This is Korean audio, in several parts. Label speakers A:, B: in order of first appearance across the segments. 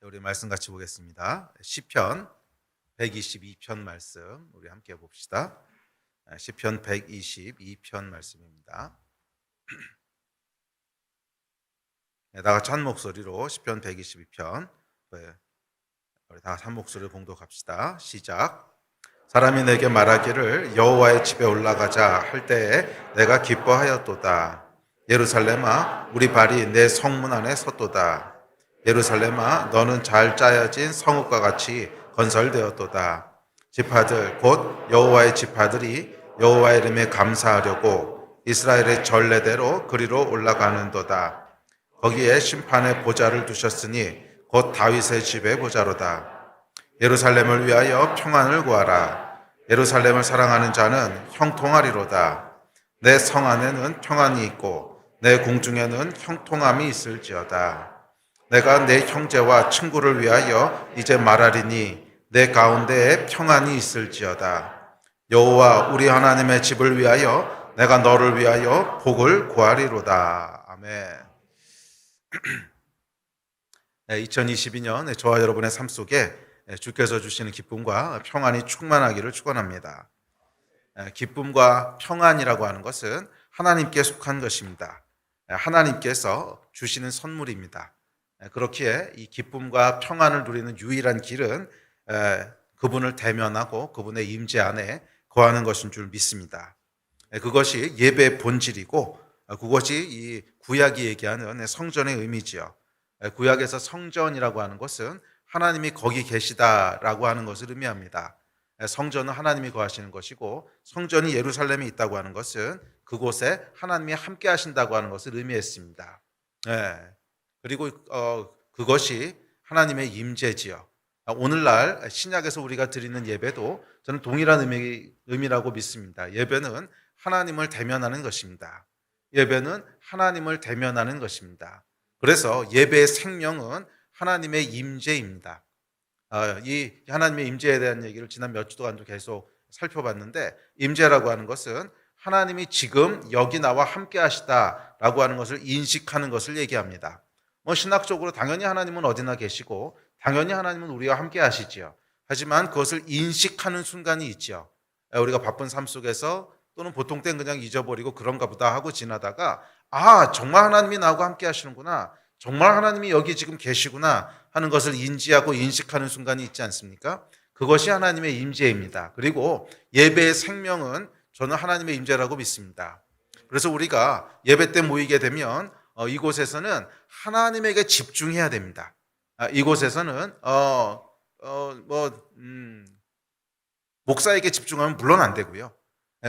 A: 우리 말씀 같이 보겠습니다. 시편 122편 말씀 우리 함께 봅시다. 시편 122편 말씀입니다. 다 같이 한 목소리로 시편 122편 우리 다 같이 한 목소리로 봉독합시다. 시작. 사람이 내게 말하기를 여호와의 집에 올라가자 할 때에 내가 기뻐하였도다. 예루살렘아 우리 발이 내 성문 안에 섰도다. 예루살렘아 너는 잘 짜여진 성읍과 같이 건설되었도다. 지파들 곧 여호와의 지파들이 여호와의 이름에 감사하려고 이스라엘의 전례대로 그리로 올라가는도다. 거기에 심판의 보좌를 두셨으니 곧 다윗의 집의 보좌로다. 예루살렘을 위하여 평안을 구하라. 예루살렘을 사랑하는 자는 형통하리로다. 내 성 안에는 평안이 있고 내 궁중에는 형통함이 있을지어다. 내가 내 형제와 친구를 위하여 이제 말하리니 내 가운데에 평안이 있을지어다. 여호와 우리 하나님의 집을 위하여 내가 너를 위하여 복을 구하리로다. 아멘. 2022년 저와 여러분의 삶 속에 주께서 주시는 기쁨과 평안이 충만하기를 축원합니다. 기쁨과 평안이라고 하는 것은 하나님께 속한 것입니다. 하나님께서 주시는 선물입니다. 그렇기에 이 기쁨과 평안을 누리는 유일한 길은 그분을 대면하고 그분의 임재 안에 거하는 것인 줄 믿습니다. 그것이 예배의 본질이고 그것이 이 구약이 얘기하는 성전의 의미지요. 구약에서 성전이라고 하는 것은 하나님이 거기 계시다라고 하는 것을 의미합니다. 성전은 하나님이 거하시는 것이고 성전이 예루살렘에 있다고 하는 것은 그곳에 하나님이 함께 하신다고 하는 것을 의미했습니다. 그리고 그것이 하나님의 임재지요. 오늘날 신약에서 우리가 드리는 예배도 저는 동일한 의미라고 믿습니다. 예배는 하나님을 대면하는 것입니다. 예배는 하나님을 대면하는 것입니다. 그래서 예배의 생명은 하나님의 임재입니다. 이 하나님의 임재에 대한 얘기를 지난 몇 주 동안도 계속 살펴봤는데, 임재라고 하는 것은 하나님이 지금 여기 나와 함께 하시다라고 하는 것을 인식하는 것을 얘기합니다. 신학적으로 당연히 하나님은 어디나 계시고 당연히 하나님은 우리와 함께 하시지요. 하지만 그것을 인식하는 순간이 있죠. 우리가 바쁜 삶 속에서 또는 보통 때는 그냥 잊어버리고 그런가 보다 하고 지나다가 정말 하나님이 나하고 함께 하시는구나, 정말 하나님이 여기 지금 계시구나 하는 것을 인지하고 인식하는 순간이 있지 않습니까? 그것이 하나님의 임재입니다. 그리고 예배의 생명은 저는 하나님의 임재라고 믿습니다. 그래서 우리가 예배 때 모이게 되면 이곳에서는 하나님에게 집중해야 됩니다. 이곳에서는 목사에게 집중하면 물론 안 되고요.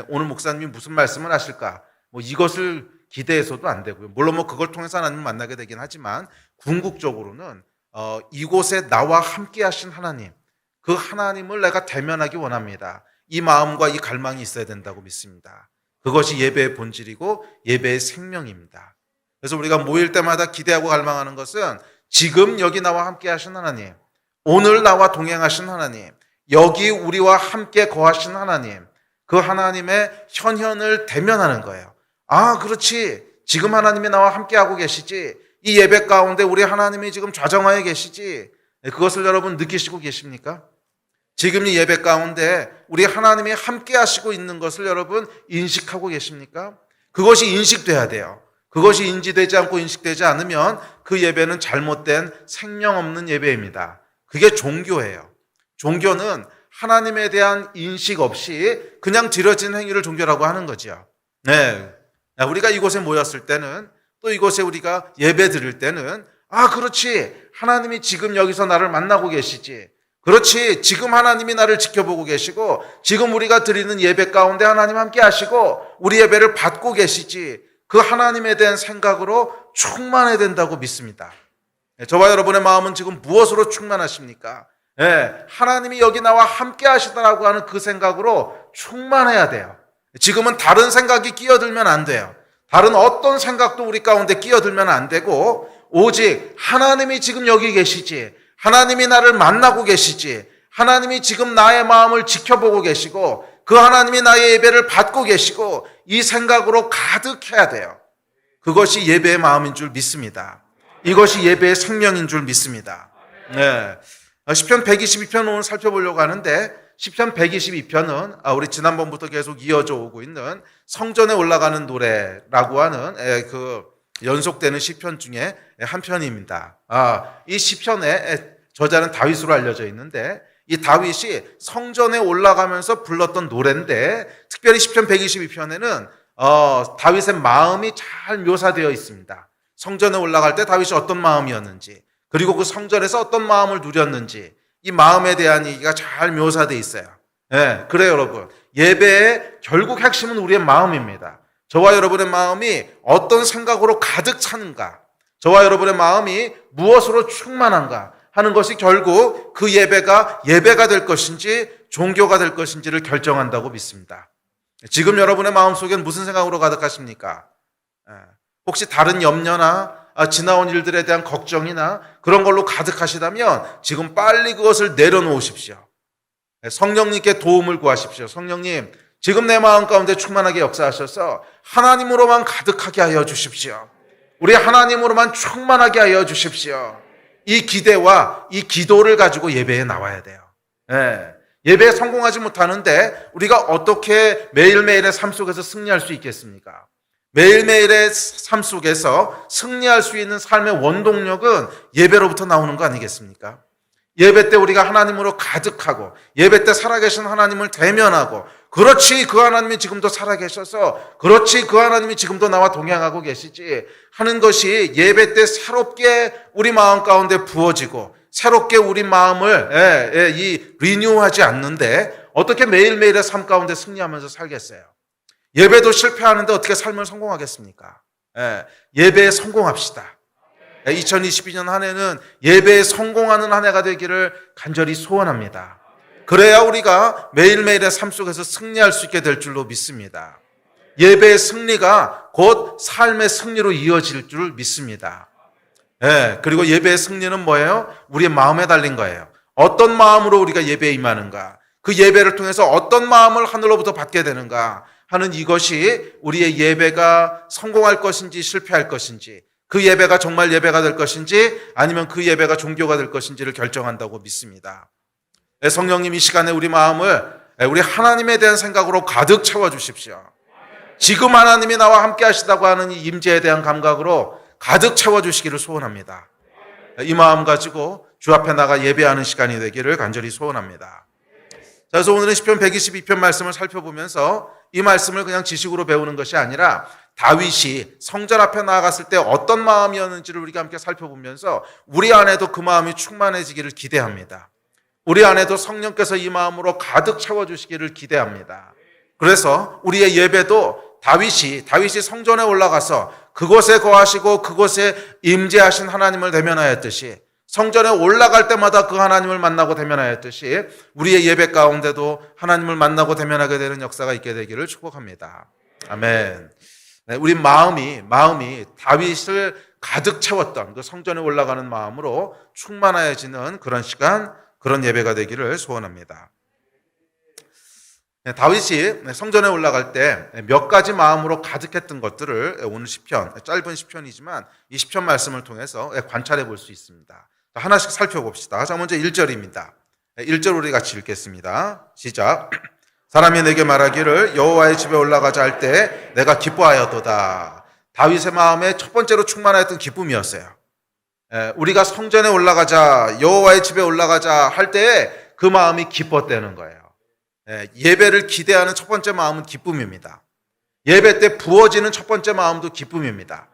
A: 오늘 목사님이 무슨 말씀을 하실까? 이것을 기대해서도 안 되고요. 물론 그걸 통해서 하나님을 만나게 되긴 하지만 궁극적으로는 이곳에 나와 함께 하신 하나님, 그 하나님을 내가 대면하기 원합니다. 이 마음과 이 갈망이 있어야 된다고 믿습니다. 그것이 예배의 본질이고 예배의 생명입니다. 그래서 우리가 모일 때마다 기대하고 갈망하는 것은 지금 여기 나와 함께 하신 하나님, 오늘 나와 동행하신 하나님, 여기 우리와 함께 거하신 하나님, 그 하나님의 현현을 대면하는 거예요. 그렇지, 지금 하나님이 나와 함께하고 계시지, 이 예배 가운데 우리 하나님이 지금 좌정하에 계시지, 그것을 여러분 느끼시고 계십니까? 지금 이 예배 가운데 우리 하나님이 함께 하시고 있는 것을 여러분 인식하고 계십니까? 그것이 인식돼야 돼요. 그것이 인지되지 않고 인식되지 않으면 그 예배는 잘못된 생명 없는 예배입니다. 그게 종교예요. 종교는 하나님에 대한 인식 없이 그냥 드려진 행위를 종교라고 하는 거죠. 우리가 이곳에 모였을 때는, 또 이곳에 우리가 예배 드릴 때는 그렇지, 하나님이 지금 여기서 나를 만나고 계시지, 그렇지, 지금 하나님이 나를 지켜보고 계시고 지금 우리가 드리는 예배 가운데 하나님 함께 하시고 우리 예배를 받고 계시지, 그 하나님에 대한 생각으로 충만해야 된다고 믿습니다. 저와 여러분의 마음은 지금 무엇으로 충만하십니까? 하나님이 여기 나와 함께 하시다라고 하는 그 생각으로 충만해야 돼요. 지금은 다른 생각이 끼어들면 안 돼요. 다른 어떤 생각도 우리 가운데 끼어들면 안 되고, 오직 하나님이 지금 여기 계시지, 하나님이 나를 만나고 계시지, 하나님이 지금 나의 마음을 지켜보고 계시고 그 하나님이 나의 예배를 받고 계시고, 이 생각으로 가득해야 돼요. 그것이 예배의 마음인 줄 믿습니다. 이것이 예배의 생명인 줄 믿습니다. 네. 시편 122편 오늘 살펴보려고 하는데 시편 122편은 우리 지난번부터 계속 이어져 오고 있는 성전에 올라가는 노래라고 하는 그 연속되는 시편 중에 한 편입니다. 이 시편의 저자는 다윗으로 알려져 있는데 이 다윗이 성전에 올라가면서 불렀던 노래인데 특별히 시편 122편에는 다윗의 마음이 잘 묘사되어 있습니다. 성전에 올라갈 때 다윗이 어떤 마음이었는지 그리고 그 성전에서 어떤 마음을 누렸는지 이 마음에 대한 얘기가 잘 묘사되어 있어요. 네, 그래요 여러분. 예배의 결국 핵심은 우리의 마음입니다. 저와 여러분의 마음이 어떤 생각으로 가득 차는가, 저와 여러분의 마음이 무엇으로 충만한가 하는 것이 결국 그 예배가 될 것인지 종교가 될 것인지를 결정한다고 믿습니다. 지금 여러분의 마음속엔 무슨 생각으로 가득하십니까? 혹시 다른 염려나 지나온 일들에 대한 걱정이나 그런 걸로 가득하시다면 지금 빨리 그것을 내려놓으십시오. 성령님께 도움을 구하십시오. 성령님, 지금 내 마음 가운데 충만하게 역사하셔서 하나님으로만 가득하게 하여 주십시오. 우리 하나님으로만 충만하게 하여 주십시오. 이 기대와 이 기도를 가지고 예배에 나와야 돼요. 예배에 성공하지 못하는데 우리가 어떻게 매일매일의 삶 속에서 승리할 수 있겠습니까? 매일매일의 삶 속에서 승리할 수 있는 삶의 원동력은 예배로부터 나오는 거 아니겠습니까? 예배 때 우리가 하나님으로 가득하고 예배 때 살아계신 하나님을 대면하고 그렇지 그 하나님이 지금도 살아계셔서 그렇지 그 하나님이 지금도 나와 동행하고 계시지 하는 것이 예배 때 새롭게 우리 마음 가운데 부어지고 새롭게 우리 마음을 리뉴하지 않는데 어떻게 매일매일의 삶 가운데 승리하면서 살겠어요? 예배도 실패하는데 어떻게 삶을 성공하겠습니까? 예배에 성공합시다. 2022년 한 해는 예배에 성공하는 한 해가 되기를 간절히 소원합니다. 그래야 우리가 매일매일의 삶 속에서 승리할 수 있게 될 줄로 믿습니다. 예배의 승리가 곧 삶의 승리로 이어질 줄 믿습니다. 그리고 예배의 승리는 뭐예요? 우리의 마음에 달린 거예요. 어떤 마음으로 우리가 예배에 임하는가? 그 예배를 통해서 어떤 마음을 하늘로부터 받게 되는가 하는 이것이 우리의 예배가 성공할 것인지 실패할 것인지 그 예배가 정말 예배가 될 것인지 아니면 그 예배가 종교가 될 것인지를 결정한다고 믿습니다. 성령님 이 시간에 우리 마음을 우리 하나님에 대한 생각으로 가득 채워주십시오. 지금 하나님이 나와 함께 하시다고 하는 이 임재에 대한 감각으로 가득 채워주시기를 소원합니다. 이 마음 가지고 주 앞에 나가 예배하는 시간이 되기를 간절히 소원합니다. 그래서 오늘은 시편 122편 말씀을 살펴보면서 이 말씀을 그냥 지식으로 배우는 것이 아니라 다윗이 성전 앞에 나아갔을 때 어떤 마음이었는지를 우리가 함께 살펴보면서 우리 안에도 그 마음이 충만해지기를 기대합니다. 우리 안에도 성령께서 이 마음으로 가득 채워주시기를 기대합니다. 그래서 우리의 예배도 다윗이 성전에 올라가서 그곳에 거하시고 그곳에 임재하신 하나님을 대면하였듯이 성전에 올라갈 때마다 그 하나님을 만나고 대면하였듯이 우리의 예배 가운데도 하나님을 만나고 대면하게 되는 역사가 있게 되기를 축복합니다. 아멘. 우리 마음이 다윗을 가득 채웠던 그 성전에 올라가는 마음으로 충만해지는 그런 시간, 그런 예배가 되기를 소원합니다. 다윗이 성전에 올라갈 때 몇 가지 마음으로 가득했던 것들을 오늘 시편, 짧은 시편이지만 이 시편 말씀을 통해서 관찰해 볼 수 있습니다. 하나씩 살펴봅시다. 자, 먼저 1절입니다. 1절 우리 같이 읽겠습니다. 시작. 사람이 내게 말하기를 여호와의 집에 올라가자 할 때 내가 기뻐하였도다. 다윗의 마음에 첫 번째로 충만하였던 기쁨이었어요. 우리가 성전에 올라가자, 여호와의 집에 올라가자 할 때에 그 마음이 기뻤다는 거예요. 예배를 기대하는 첫 번째 마음은 기쁨입니다. 예배 때 부어지는 첫 번째 마음도 기쁨입니다.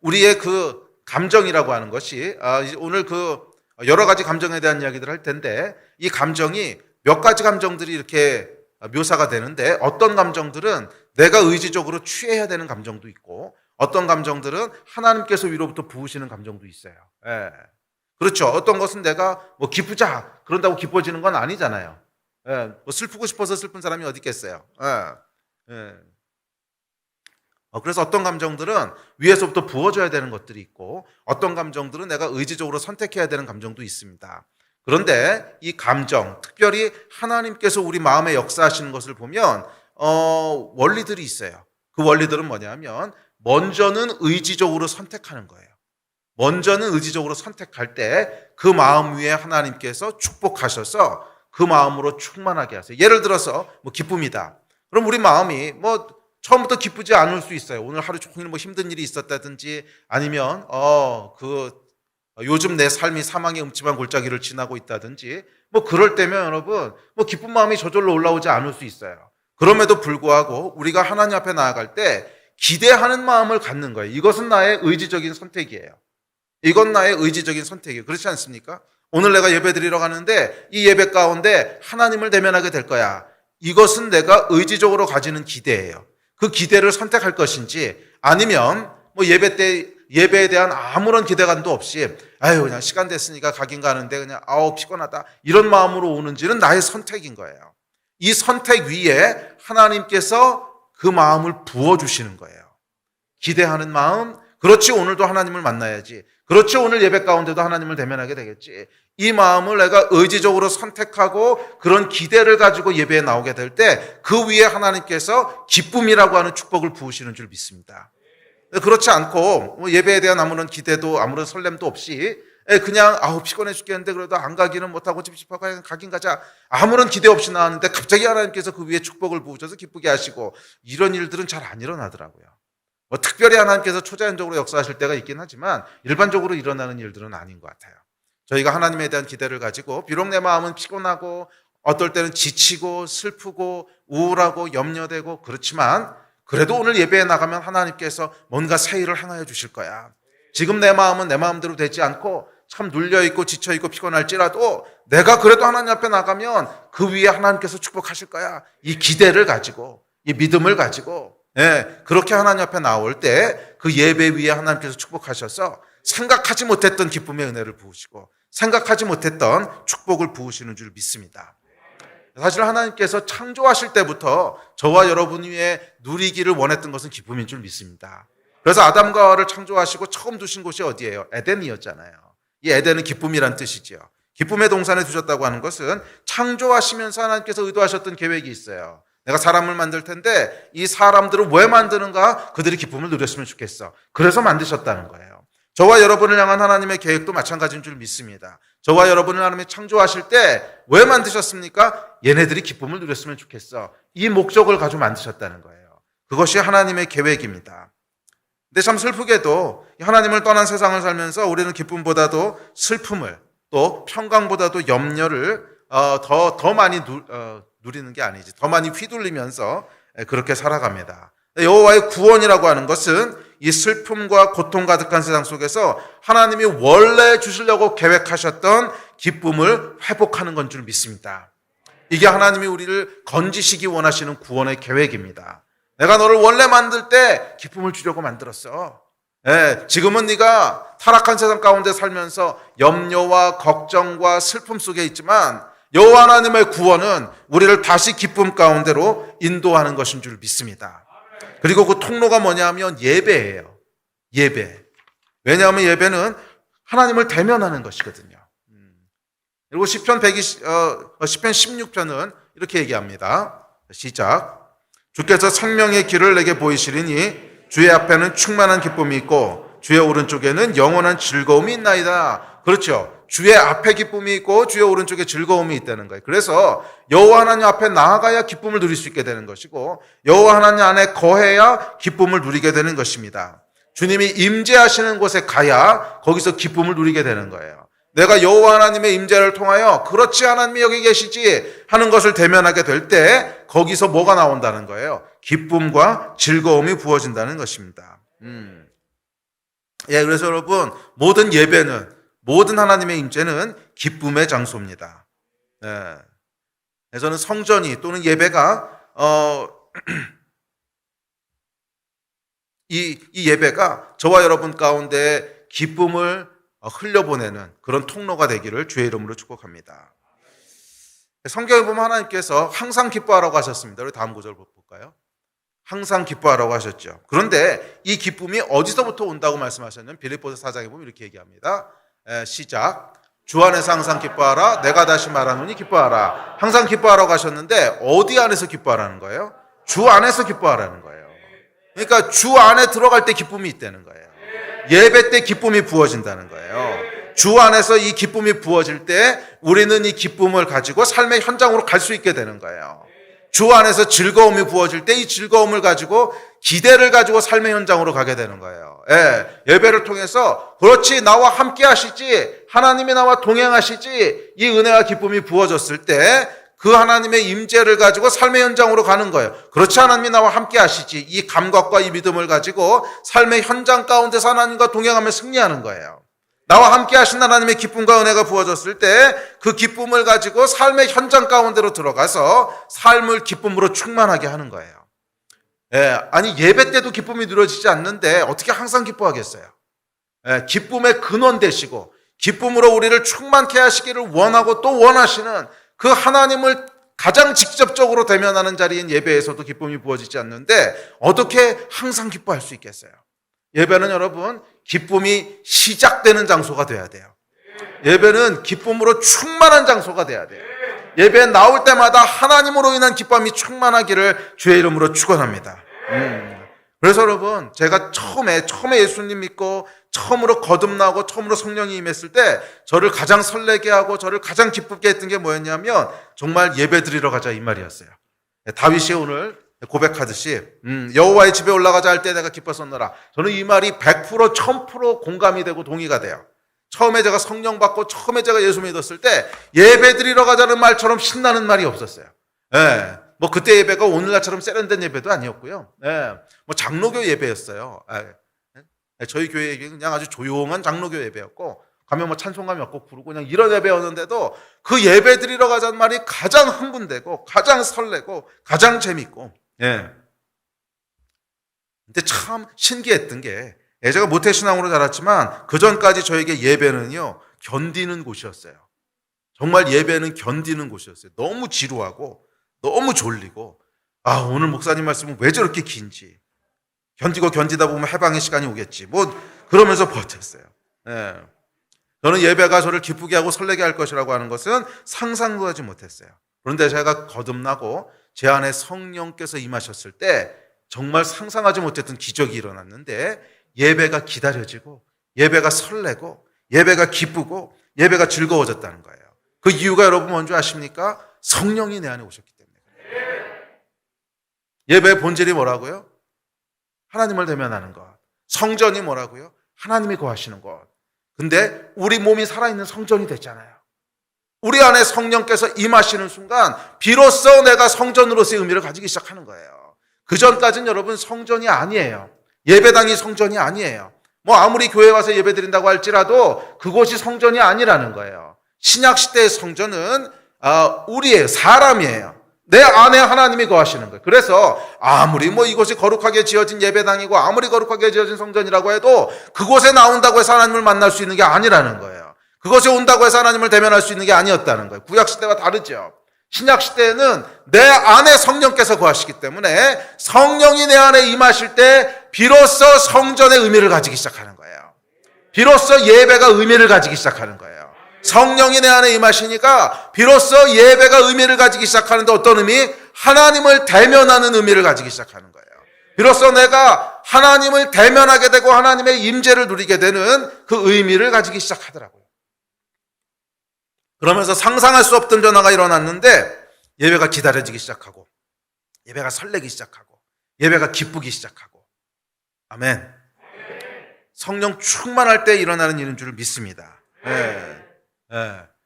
A: 우리의 그 감정이라고 하는 것이 오늘 그 여러 가지 감정에 대한 이야기들을 할 텐데 이 감정이 몇 가지 감정들이 이렇게 묘사가 되는데 어떤 감정들은 내가 의지적으로 취해야 되는 감정도 있고 어떤 감정들은 하나님께서 위로부터 부으시는 감정도 있어요. 그렇죠. 어떤 것은 내가 뭐 기쁘자 그런다고 기뻐지는 건 아니잖아요. 뭐 슬프고 싶어서 슬픈 사람이 어디 있겠어요. 그래서 어떤 감정들은 위에서부터 부어줘야 되는 것들이 있고 어떤 감정들은 내가 의지적으로 선택해야 되는 감정도 있습니다. 그런데 이 감정, 특별히 하나님께서 우리 마음에 역사하시는 것을 보면 원리들이 있어요. 그 원리들은 뭐냐면 먼저는 의지적으로 선택하는 거예요. 먼저는 의지적으로 선택할 때 그 마음 위에 하나님께서 축복하셔서 그 마음으로 충만하게 하세요. 예를 들어서 뭐 기쁨이다. 그럼 우리 마음이 뭐 처음부터 기쁘지 않을 수 있어요. 오늘 하루 종일 뭐 힘든 일이 있었다든지 아니면 요즘 내 삶이 사망의 음침한 골짜기를 지나고 있다든지 뭐 그럴 때면 여러분 뭐 기쁜 마음이 저절로 올라오지 않을 수 있어요. 그럼에도 불구하고 우리가 하나님 앞에 나아갈 때 기대하는 마음을 갖는 거예요. 이것은 나의 의지적인 선택이에요. 이건 나의 의지적인 선택이에요. 그렇지 않습니까? 오늘 내가 예배 드리러 가는데 이 예배 가운데 하나님을 대면하게 될 거야. 이것은 내가 의지적으로 가지는 기대예요. 그 기대를 선택할 것인지 아니면 뭐 예배에 대한 아무런 기대감도 없이 그냥 시간 됐으니까 가긴 가는데 그냥 피곤하다 이런 마음으로 오는지는 나의 선택인 거예요. 이 선택 위에 하나님께서 그 마음을 부어주시는 거예요. 기대하는 마음, 그렇지 오늘도 하나님을 만나야지. 그렇지 오늘 예배 가운데도 하나님을 대면하게 되겠지. 이 마음을 내가 의지적으로 선택하고 그런 기대를 가지고 예배에 나오게 될 때 그 위에 하나님께서 기쁨이라고 하는 축복을 부으시는 줄 믿습니다. 그렇지 않고 예배에 대한 아무런 기대도 아무런 설렘도 없이 그냥 피곤해 죽겠는데 그래도 안 가기는 못하고 찝찝하고 가긴 가자 아무런 기대 없이 나왔는데 갑자기 하나님께서 그 위에 축복을 부으셔서 기쁘게 하시고 이런 일들은 잘 안 일어나더라고요. 특별히 하나님께서 초자연적으로 역사하실 때가 있긴 하지만 일반적으로 일어나는 일들은 아닌 것 같아요. 저희가 하나님에 대한 기대를 가지고 비록 내 마음은 피곤하고 어떨 때는 지치고 슬프고 우울하고 염려되고 그렇지만 그래도 오늘 예배에 나가면 하나님께서 뭔가 새 일을 행하여 주실 거야. 지금 내 마음은 내 마음대로 되지 않고 참 눌려있고 지쳐있고 피곤할지라도 내가 그래도 하나님 앞에 나가면 그 위에 하나님께서 축복하실 거야. 이 기대를 가지고 이 믿음을 가지고 그렇게 하나님 앞에 나올 때 그 예배 위에 하나님께서 축복하셔서 생각하지 못했던 기쁨의 은혜를 부으시고 생각하지 못했던 축복을 부으시는 줄 믿습니다. 사실 하나님께서 창조하실 때부터 저와 여러분 위에 누리기를 원했던 것은 기쁨인 줄 믿습니다. 그래서 아담과 하와를 창조하시고 처음 두신 곳이 어디예요? 에덴이었잖아요. 이 에덴은 기쁨이란 뜻이죠. 기쁨의 동산에 두셨다고 하는 것은 창조하시면서 하나님께서 의도하셨던 계획이 있어요. 내가 사람을 만들 텐데 이 사람들을 왜 만드는가? 그들이 기쁨을 누렸으면 좋겠어. 그래서 만드셨다는 거예요. 저와 여러분을 향한 하나님의 계획도 마찬가지인 줄 믿습니다. 저와 여러분을 하나님이 창조하실 때 왜 만드셨습니까? 얘네들이 기쁨을 누렸으면 좋겠어. 이 목적을 가지고 만드셨다는 거예요. 그것이 하나님의 계획입니다. 근데 참 슬프게도 하나님을 떠난 세상을 살면서 우리는 기쁨보다도 슬픔을 또 평강보다도 염려를 더 많이 누리는 게 아니지. 더 많이 휘둘리면서 그렇게 살아갑니다. 여호와의 구원이라고 하는 것은 이 슬픔과 고통 가득한 세상 속에서 하나님이 원래 주시려고 계획하셨던 기쁨을 회복하는 건 줄 믿습니다. 이게 하나님이 우리를 건지시기 원하시는 구원의 계획입니다. 내가 너를 원래 만들 때 기쁨을 주려고 만들었어. 지금은 네가 타락한 세상 가운데 살면서 염려와 걱정과 슬픔 속에 있지만 여호와 하나님의 구원은 우리를 다시 기쁨 가운데로 인도하는 것인 줄 믿습니다. 그리고 그 통로가 뭐냐면 예배예요. 예배. 왜냐하면 예배는 하나님을 대면하는 것이거든요. 그리고 시편 16편은 이렇게 얘기합니다. 시작. 주께서 생명의 길을 내게 보이시리니 주의 앞에는 충만한 기쁨이 있고 주의 오른쪽에는 영원한 즐거움이 있나이다. 그렇죠. 주의 앞에 기쁨이 있고 주의 오른쪽에 즐거움이 있다는 거예요. 그래서 여호와 하나님 앞에 나아가야 기쁨을 누릴 수 있게 되는 것이고 여호와 하나님 안에 거해야 기쁨을 누리게 되는 것입니다. 주님이 임재하시는 곳에 가야 거기서 기쁨을 누리게 되는 거예요. 내가 여호와 하나님의 임재를 통하여 그렇지 하나님이 여기 계시지 하는 것을 대면하게 될 때 거기서 뭐가 나온다는 거예요? 기쁨과 즐거움이 부어진다는 것입니다. 그래서 여러분 모든 예배는 모든 하나님의 임재는 기쁨의 장소입니다. 그래서는 성전이 또는 예배가 이 예배가 저와 여러분 가운데 기쁨을 흘려보내는 그런 통로가 되기를 주의 이름으로 축복합니다. 성경에 보면 하나님께서 항상 기뻐하라고 하셨습니다. 우리 다음 구절 볼까요? 항상 기뻐하라고 하셨죠. 그런데 이 기쁨이 어디서부터 온다고 말씀하셨냐면 빌립보서 4장에 보면 이렇게 얘기합니다. 시작. 주 안에서 항상 기뻐하라. 내가 다시 말하노니 기뻐하라. 항상 기뻐하라고 하셨는데 어디 안에서 기뻐하라는 거예요? 주 안에서 기뻐하라는 거예요. 그러니까 주 안에 들어갈 때 기쁨이 있다는 거예요. 예배 때 기쁨이 부어진다는 거예요. 주 안에서 이 기쁨이 부어질 때 우리는 이 기쁨을 가지고 삶의 현장으로 갈 수 있게 되는 거예요. 주 안에서 즐거움이 부어질 때 이 즐거움을 가지고 기대를 가지고 삶의 현장으로 가게 되는 거예요. 예배를 통해서 그렇지 나와 함께 하시지, 하나님이 나와 동행하시지, 이 은혜와 기쁨이 부어졌을 때 그 하나님의 임재를 가지고 삶의 현장으로 가는 거예요. 그렇지, 하나님이 나와 함께 하시지, 이 감각과 이 믿음을 가지고 삶의 현장 가운데서 하나님과 동행하며 승리하는 거예요. 나와 함께 하신 하나님의 기쁨과 은혜가 부어졌을 때 그 기쁨을 가지고 삶의 현장 가운데로 들어가서 삶을 기쁨으로 충만하게 하는 거예요. 아니 예배 때도 기쁨이 누려지지 않는데 어떻게 항상 기뻐하겠어요? 기쁨의 근원 되시고 기쁨으로 우리를 충만케 하시기를 원하고 또 원하시는 그 하나님을 가장 직접적으로 대면하는 자리인 예배에서도 기쁨이 부어지지 않는데 어떻게 항상 기뻐할 수 있겠어요? 예배는 여러분 기쁨이 시작되는 장소가 돼야 돼요. 예배는 기쁨으로 충만한 장소가 돼야 돼요. 예배에 나올 때마다 하나님으로 인한 기쁨이 충만하기를 주의 이름으로 축원합니다. 그래서 여러분 제가 처음에 예수님 믿고 처음으로 거듭나고 처음으로 성령이 임했을 때 저를 가장 설레게 하고 저를 가장 기쁘게 했던 게 뭐였냐면 정말 예배 드리러 가자 이 말이었어요. 다윗이 오늘 고백하듯이 여호와의 집에 올라가자 할 때 내가 기뻤었노라. 저는 이 말이 100% 1000% 공감이 되고 동의가 돼요. 처음에 제가 성령 받고 처음에 제가 예수 믿었을 때 예배 드리러 가자는 말처럼 신나는 말이 없었어요. 뭐 그때 예배가 오늘날처럼 세련된 예배도 아니었고요. 뭐 장로교 예배였어요. 저희 교회 그냥 아주 조용한 장로교 예배였고 가면 뭐 찬송가 몇 곡 부르고 그냥 이런 예배였는데도 그 예배 드리러 가자는 말이 가장 흥분되고 가장 설레고 가장 재밌고 근데 참 신기했던 게 제가 모태신앙으로 자랐지만 그 전까지 저에게 예배는요 견디는 곳이었어요. 정말 예배는 견디는 곳이었어요. 너무 지루하고 너무 졸리고 오늘 목사님 말씀은 왜 저렇게 긴지 견디고 견디다 보면 해방의 시간이 오겠지 뭐 그러면서 버텼어요. 저는 예배가 저를 기쁘게 하고 설레게 할 것이라고 하는 것은 상상도 하지 못했어요. 그런데 제가 거듭나고 제 안에 성령께서 임하셨을 때 정말 상상하지 못했던 기적이 일어났는데 예배가 기다려지고 예배가 설레고 예배가 기쁘고 예배가 즐거워졌다는 거예요. 그 이유가 여러분 뭔지 아십니까? 성령이 내 안에 오셨기 때문에. 예배의 본질이 뭐라고요? 하나님을 대면하는 것. 성전이 뭐라고요? 하나님이 거하시는 것. 근데 우리 몸이 살아있는 성전이 됐잖아요. 우리 안에 성령께서 임하시는 순간 비로소 내가 성전으로서의 의미를 가지기 시작하는 거예요. 그 전까지는 여러분 성전이 아니에요. 예배당이 성전이 아니에요. 뭐 아무리 교회 와서 예배 드린다고 할지라도 그곳이 성전이 아니라는 거예요. 신약 시대의 성전은 우리의 사람이에요. 내 안에 하나님이 거하시는 거예요. 그래서 아무리 뭐 이곳이 거룩하게 지어진 예배당이고 아무리 거룩하게 지어진 성전이라고 해도 그곳에 나온다고 해서 하나님을 만날 수 있는 게 아니라는 거예요. 그곳에 온다고 해서 하나님을 대면할 수 있는 게 아니었다는 거예요. 구약 시대와 다르죠. 신약 시대에는 내 안에 성령께서 거하시기 때문에 성령이 내 안에 임하실 때 비로소 성전의 의미를 가지기 시작하는 거예요. 비로소 예배가 의미를 가지기 시작하는 거예요. 성령이 내 안에 임하시니까 비로소 예배가 의미를 가지기 시작하는데 어떤 의미? 하나님을 대면하는 의미를 가지기 시작하는 거예요. 비로소 내가 하나님을 대면하게 되고 하나님의 임재를 누리게 되는 그 의미를 가지기 시작하더라고요. 그러면서 상상할 수 없던 변화가 일어났는데 예배가 기다려지기 시작하고 예배가 설레기 시작하고 예배가 기쁘기 시작하고 아멘. 성령 충만할 때 일어나는 일인 줄 믿습니다.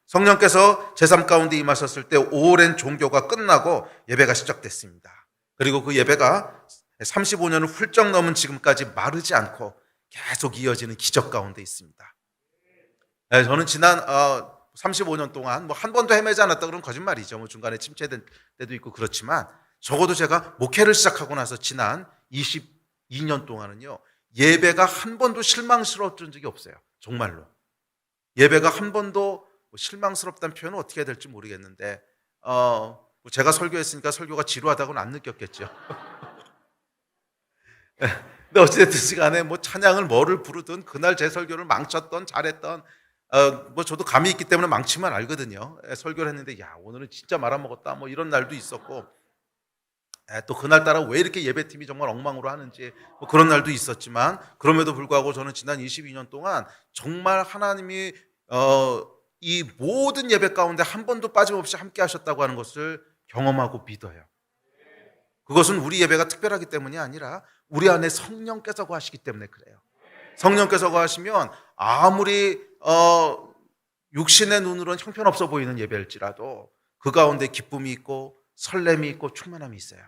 A: 성령께서 제3 가운데 임하셨을 때 오랜 종교가 끝나고 예배가 시작됐습니다. 그리고 그 예배가 35년을 훌쩍 넘은 지금까지 마르지 않고 계속 이어지는 기적 가운데 있습니다. 저는 지난 35년 동안 뭐 한 번도 헤매지 않았다 그러면 거짓말이죠. 뭐 중간에 침체된 때도 있고 그렇지만 적어도 제가 목회를 시작하고 나서 지난 22년 동안은요 예배가 한 번도 실망스러웠던 적이 없어요. 정말로. 예배가 한 번도 실망스럽다는 표현은 어떻게 해야 될지 모르겠는데 제가 설교했으니까 설교가 지루하다고는 안 느꼈겠죠. 근데 어찌됐든 간에 뭐 찬양을 뭐를 부르든 그날 제 설교를 망쳤던 잘했던 뭐 저도 감이 있기 때문에 망치면 알거든요. 설교를 했는데 야 오늘은 진짜 말아먹었다 뭐 이런 날도 있었고 또 그날따라 왜 이렇게 예배팀이 정말 엉망으로 하는지 뭐 그런 날도 있었지만, 그럼에도 불구하고 저는 지난 22년 동안 정말 하나님이 이 모든 예배 가운데 한 번도 빠짐없이 함께 하셨다고 하는 것을 경험하고 믿어요. 그것은 우리 예배가 특별하기 때문이 아니라 우리 안에 성령께서 거하시기 때문에 그래요. 성령께서 거하시면 아무리 육신의 눈으로는 형편없어 보이는 예배일지라도 그 가운데 기쁨이 있고 설렘이 있고 충만함이 있어요.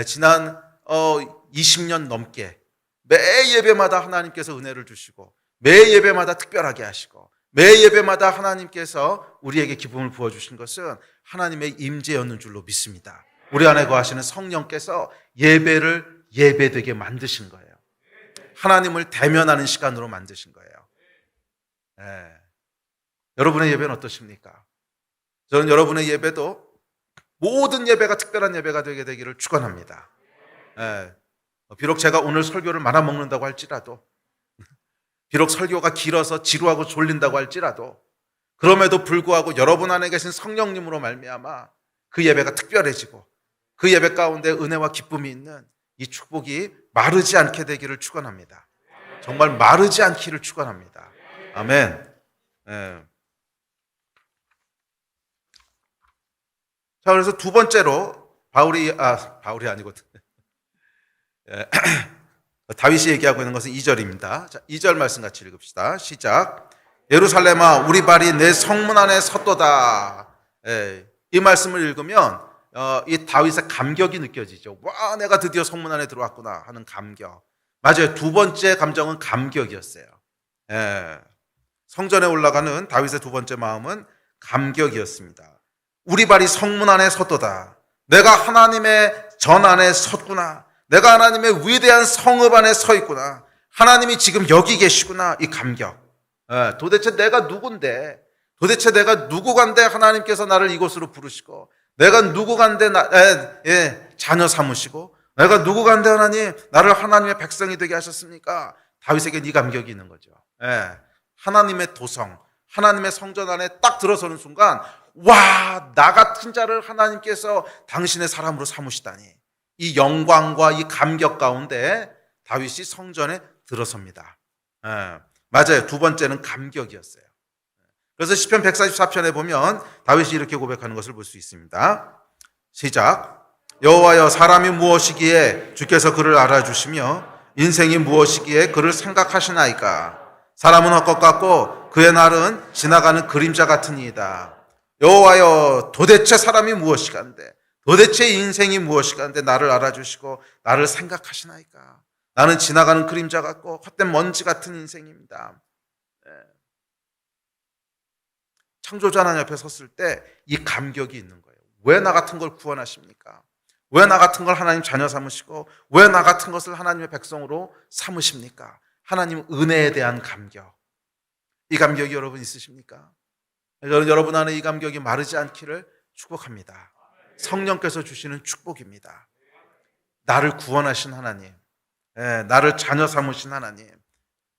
A: 지난 20년 넘게 매 예배마다 하나님께서 은혜를 주시고 매 예배마다 특별하게 하시고 매 예배마다 하나님께서 우리에게 기쁨을 부어주신 것은 하나님의 임재였는 줄로 믿습니다. 우리 안에 거하시는 성령께서 예배를 예배되게 만드신 거예요. 하나님을 대면하는 시간으로 만드신 거예요. 여러분의 예배는 어떠십니까? 저는 여러분의 예배도 모든 예배가 특별한 예배가 되게 되기를 축원합니다. 비록 제가 오늘 설교를 말아먹는다고 할지라도, 비록 설교가 길어서 지루하고 졸린다고 할지라도, 그럼에도 불구하고 여러분 안에 계신 성령님으로 말미암아 그 예배가 특별해지고 그 예배 가운데 은혜와 기쁨이 있는 이 축복이 마르지 않게 되기를 축원합니다. 정말 마르지 않기를 축원합니다. 아멘. 자, 그래서 두 번째로 바울이 아니거든. 다윗이 얘기하고 있는 것은 2절입니다. 자, 2절 말씀 같이 읽읍시다. 시작. 예루살렘아, 우리 발이 내 성문 안에 섰도다. 이 말씀을 읽으면 이 다윗의 감격이 느껴지죠. 와, 내가 드디어 성문 안에 들어왔구나 하는 감격. 맞아요. 두 번째 감정은 감격이었어요. 성전에 올라가는 다윗의 두 번째 마음은 감격이었습니다. 우리 발이 성문 안에 섰도다. 내가 하나님의 전 안에 섰구나. 내가 하나님의 위대한 성읍 안에 서 있구나. 하나님이 지금 여기 계시구나. 이 감격. 도대체 내가 누군데, 도대체 내가 누구간데 하나님께서 나를 이곳으로 부르시고, 내가 누구간데 자녀 삼으시고, 내가 누구간데 하나님 나를 하나님의 백성이 되게 하셨습니까? 다윗에겐 이 감격이 있는 거죠. 하나님의 도성, 하나님의 성전 안에 딱 들어서는 순간, 와, 나 같은 자를 하나님께서 당신의 사람으로 삼으시다니. 이 영광과 이 감격 가운데 다윗이 성전에 들어섭니다. 맞아요. 두 번째는 감격이었어요. 그래서 시편 144편에 보면 다윗이 이렇게 고백하는 것을 볼 수 있습니다. 시작. 여호와여, 사람이 무엇이기에 주께서 그를 알아주시며 인생이 무엇이기에 그를 생각하시나이까. 사람은 헛것 같고 그의 날은 지나가는 그림자 같으니이다. 여호와여, 도대체 사람이 무엇이간데, 도대체 인생이 무엇이간데 나를 알아주시고 나를 생각하시나이까. 나는 지나가는 그림자 같고 헛된 먼지 같은 인생입니다. 창조주 하나님 앞에 섰을 때 이 감격이 있는 거예요. 왜 나 같은 걸 구원하십니까? 왜 나 같은 걸 하나님 자녀 삼으시고 왜 나 같은 것을 하나님의 백성으로 삼으십니까? 하나님 은혜에 대한 감격. 이 감격이 여러분 있으십니까? 저는 여러분 안에 이 감격이 마르지 않기를 축복합니다. 성령께서 주시는 축복입니다. 나를 구원하신 하나님, 나를 자녀 삼으신 하나님,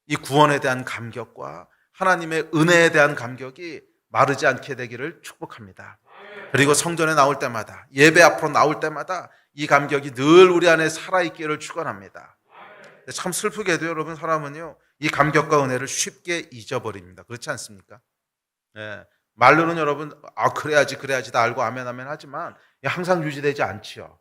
A: 이 구원에 대한 감격과 하나님의 은혜에 대한 감격이 마르지 않게 되기를 축복합니다. 그리고 성전에 나올 때마다, 예배 앞으로 나올 때마다 이 감격이 늘 우리 안에 살아있기를 축원합니다. 참 슬프게도 여러분, 사람은요 이 감격과 은혜를 쉽게 잊어버립니다. 그렇지 않습니까? 말로는 여러분 그래야지 다 알고 아멘 하지만 항상 유지되지 않지요.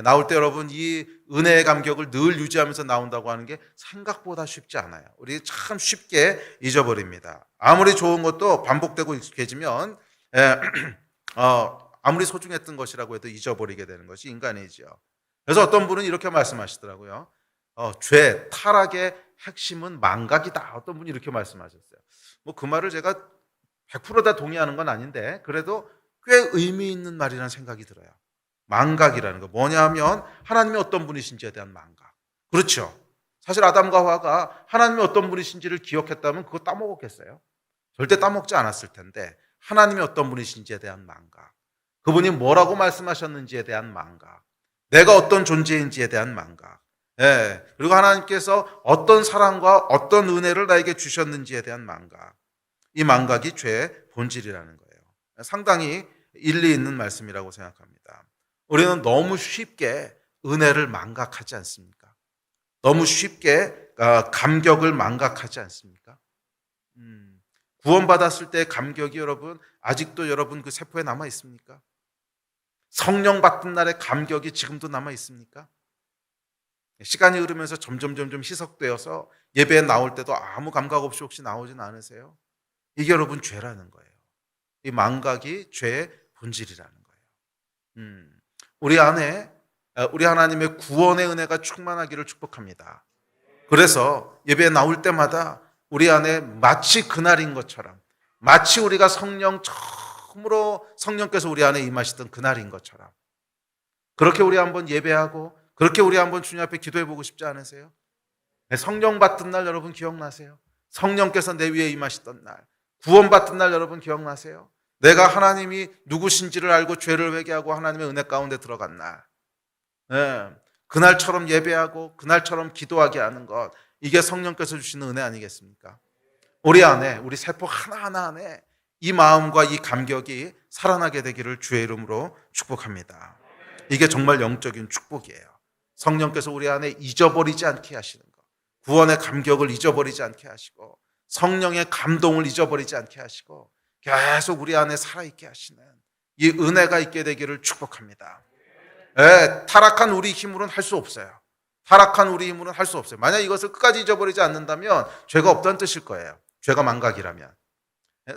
A: 나올 때 여러분 이 은혜의 감격을 늘 유지하면서 나온다고 하는 게 생각보다 쉽지 않아요. 우리 참 쉽게 잊어버립니다. 아무리 좋은 것도 반복되고 익숙해지면 아무리 소중했던 것이라고 해도 잊어버리게 되는 것이 인간이죠. 그래서 어떤 분은 이렇게 말씀하시더라고요. 죄, 타락의 핵심은 망각이다. 어떤 분이 이렇게 말씀하셨어요. 뭐 그 말을 제가 100%다 동의하는 건 아닌데 그래도 꽤 의미 있는 말이라는 생각이 들어요. 망각이라는 거 뭐냐 하면 하나님이 어떤 분이신지에 대한 망각. 그렇죠. 사실 아담과 하와가 하나님이 어떤 분이신지를 기억했다면 그거 따먹었겠어요? 절대 따먹지 않았을 텐데 하나님이 어떤 분이신지에 대한 망각, 그분이 뭐라고 말씀하셨는지에 대한 망각, 내가 어떤 존재인지에 대한 망각, 그리고 하나님께서 어떤 사랑과 어떤 은혜를 나에게 주셨는지에 대한 망각. 이 망각이 죄의 본질이라는 거예요. 상당히 일리 있는 말씀이라고 생각합니다. 우리는 너무 쉽게 은혜를 망각하지 않습니까? 너무 쉽게 감격을 망각하지 않습니까? 구원받았을 때의 감격이 여러분 아직도 여러분 그 세포에 남아 있습니까? 성령 받은 날의 감격이 지금도 남아 있습니까? 시간이 흐르면서 점점 희석되어서 예배에 나올 때도 아무 감각 없이 혹시 나오진 않으세요? 이게 여러분 죄라는 거예요. 이 망각이 죄의 본질이라는 거예요. 우리 안에 우리 하나님의 구원의 은혜가 충만하기를 축복합니다. 그래서 예배에 나올 때마다 우리 안에 마치 그날인 것처럼, 마치 우리가 처음으로 성령께서 우리 안에 임하시던 그날인 것처럼, 그렇게 우리 한번 예배하고 그렇게 우리 한번 주님 앞에 기도해 보고 싶지 않으세요? 성령 받던 날 여러분 기억나세요? 성령께서 내 위에 임하시던 날, 구원 받던 날 여러분 기억나세요? 내가 하나님이 누구신지를 알고 죄를 회개하고 하나님의 은혜 가운데 들어간 날, 그날처럼 예배하고 그날처럼 기도하게 하는 것, 이게 성령께서 주시는 은혜 아니겠습니까? 우리 안에, 우리 세포 하나하나 안에 이 마음과 이 감격이 살아나게 되기를 주의 이름으로 축복합니다. 이게 정말 영적인 축복이에요. 성령께서 우리 안에 잊어버리지 않게 하시는 것, 구원의 감격을 잊어버리지 않게 하시고 성령의 감동을 잊어버리지 않게 하시고 계속 우리 안에 살아있게 하시는 이 은혜가 있게 되기를 축복합니다. 타락한 우리 힘으로는 할 수 없어요. 타락한 우리 힘으로는 할 수 없어요. 만약 이것을 끝까지 잊어버리지 않는다면 죄가 없다는 뜻일 거예요. 죄가 망각이라면.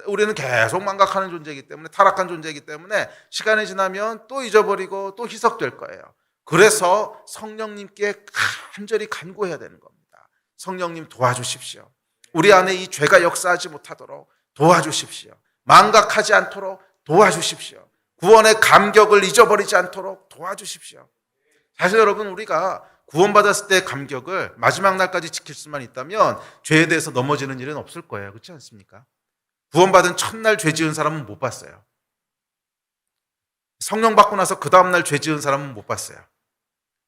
A: 우리는 계속 망각하는 존재이기 때문에, 타락한 존재이기 때문에 시간이 지나면 또 잊어버리고 또 희석될 거예요. 그래서 성령님께 간절히 간구해야 되는 겁니다. 성령님 도와주십시오. 우리 안에 이 죄가 역사하지 못하도록 도와주십시오. 망각하지 않도록 도와주십시오. 구원의 감격을 잊어버리지 않도록 도와주십시오. 사실 여러분, 우리가 구원받았을 때의 감격을 마지막 날까지 지킬 수만 있다면 죄에 대해서 넘어지는 일은 없을 거예요. 그렇지 않습니까? 구원받은 첫날 죄 지은 사람은 못 봤어요. 성령 받고 나서 그 다음날 죄 지은 사람은 못 봤어요.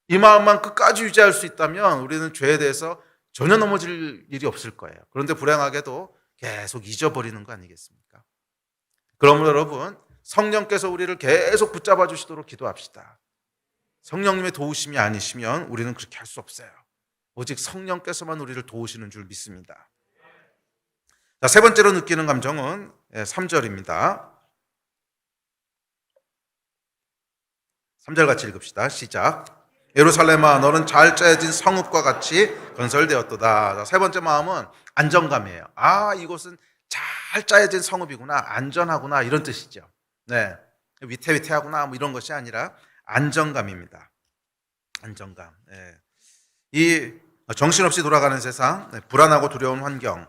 A: 이 마음만 끝까지 유지할 수 있다면 우리는 죄에 대해서 전혀 넘어질 일이 없을 거예요. 그런데 불행하게도 계속 잊어버리는 거 아니겠습니까? 그러므로 여러분, 성령께서 우리를 계속 붙잡아 주시도록 기도합시다. 성령님의 도우심이 아니시면 우리는 그렇게 할 수 없어요. 오직 성령께서만 우리를 도우시는 줄 믿습니다. 자, 세 번째로 느끼는 감정은 3절입니다. 3절 같이 읽읍시다. 시작. 예루살렘아, 너는 잘 짜여진 성읍과 같이 건설되었도다. 자, 세 번째 마음은 안정감이에요. 이곳은 잘 짜여진 성읍이구나, 안전하구나, 이런 뜻이죠. 네, 위태위태하구나 뭐 이런 것이 아니라 안정감입니다. 안정감. 네. 이 정신없이 돌아가는 세상, 불안하고 두려운 환경,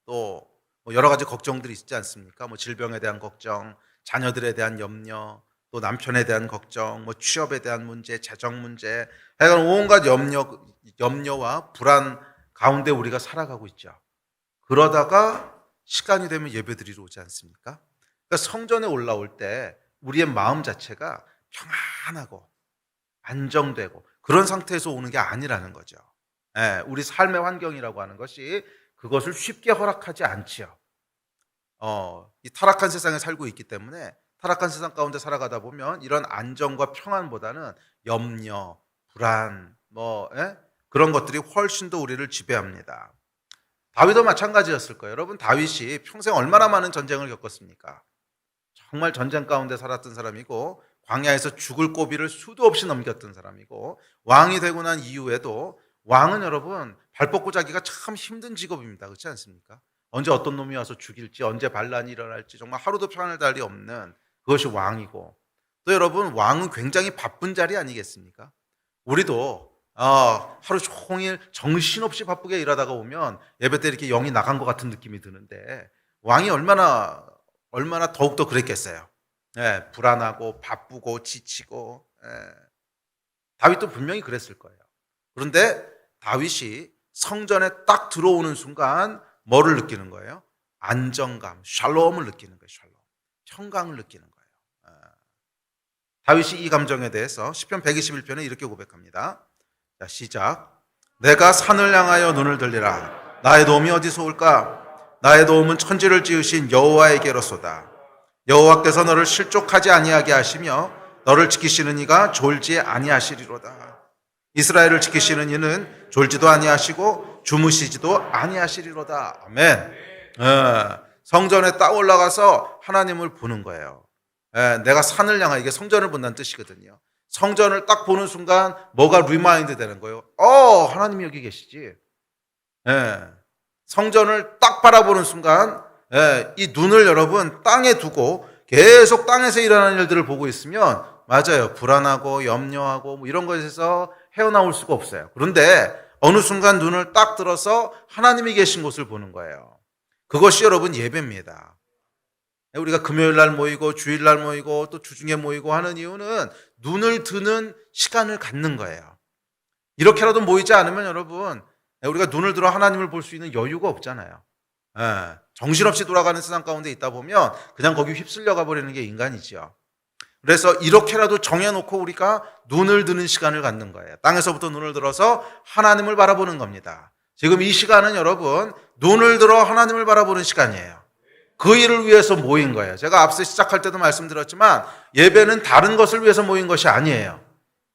A: 또 여러 가지 걱정들이 있지 않습니까? 질병에 대한 걱정, 자녀들에 대한 염려, 또 남편에 대한 걱정, 취업에 대한 문제, 재정 문제, 하여간 온갖 염려와 불안 가운데 우리가 살아가고 있죠. 그러다가 시간이 되면 예배드리러 오지 않습니까? 그러니까 성전에 올라올 때 우리의 마음 자체가 평안하고 안정되고 그런 상태에서 오는 게 아니라는 거죠. 우리 삶의 환경이라고 하는 것이 그것을 쉽게 허락하지 않지요. 이 타락한 세상에 살고 있기 때문에 타락한 세상 가운데 살아가다 보면 이런 안정과 평안보다는 염려, 불안, 그런 것들이 훨씬 더 우리를 지배합니다. 다윗도 마찬가지였을 거예요. 여러분, 다윗이 평생 얼마나 많은 전쟁을 겪었습니까? 정말 전쟁 가운데 살았던 사람이고 광야에서 죽을 고비를 수도 없이 넘겼던 사람이고 왕이 되고 난 이후에도 왕은 여러분 발 뻗고 자기가 참 힘든 직업입니다. 그렇지 않습니까? 언제 어떤 놈이 와서 죽일지, 언제 반란이 일어날지 정말 하루도 편할 날이 없는 그것이 왕이고, 또 여러분 왕은 굉장히 바쁜 자리 아니겠습니까? 우리도 하루 종일 정신없이 바쁘게 일하다가 오면 예배 때 이렇게 영이 나간 것 같은 느낌이 드는데 왕이 얼마나 더욱더 그랬겠어요. 불안하고 바쁘고 지치고. 다윗도 분명히 그랬을 거예요. 그런데 다윗이 성전에 딱 들어오는 순간 뭐를 느끼는 거예요? 안정감, 샬롬을 느끼는 거예요. 샬롬, 평강을 느끼는 거예요. 다윗이 이 감정에 대해서 시편 121편에 이렇게 고백합니다. 자, 시작. 내가 산을 향하여 눈을 들리라. 나의 도움이 어디서 올까? 나의 도움은 천지를 지으신 여호와에게로소다. 여호와께서 너를 실족하지 아니하게 하시며 너를 지키시는 이가 졸지 아니하시리로다. 이스라엘을 지키시는 이는 졸지도 아니하시고 주무시지도 아니하시리로다. 아멘. 성전에 딱 올라가서 하나님을 보는 거예요. 내가 산을 향하, 이게 성전을 본다는 뜻이거든요. 성전을 딱 보는 순간 뭐가 리마인드 되는 거예요. 하나님이 여기 계시지. 성전을 딱 바라보는 순간 이 눈을 여러분 땅에 두고 계속 땅에서 일어나는 일들을 보고 있으면 맞아요. 불안하고 염려하고 뭐 이런 것에서 헤어나올 수가 없어요. 그런데 어느 순간 눈을 딱 들어서 하나님이 계신 곳을 보는 거예요. 그것이 여러분 예배입니다. 우리가 금요일 날 모이고 주일 날 모이고 또 주중에 모이고 하는 이유는 눈을 드는 시간을 갖는 거예요. 이렇게라도 모이지 않으면 여러분 우리가 눈을 들어 하나님을 볼 수 있는 여유가 없잖아요. 정신없이 돌아가는 세상 가운데 있다 보면 그냥 거기 휩쓸려 가버리는 게 인간이지요. 그래서 이렇게라도 정해놓고 우리가 눈을 드는 시간을 갖는 거예요. 땅에서부터 눈을 들어서 하나님을 바라보는 겁니다. 지금 이 시간은 여러분 눈을 들어 하나님을 바라보는 시간이에요. 그 일을 위해서 모인 거예요. 제가 앞서 시작할 때도 말씀드렸지만 예배는 다른 것을 위해서 모인 것이 아니에요.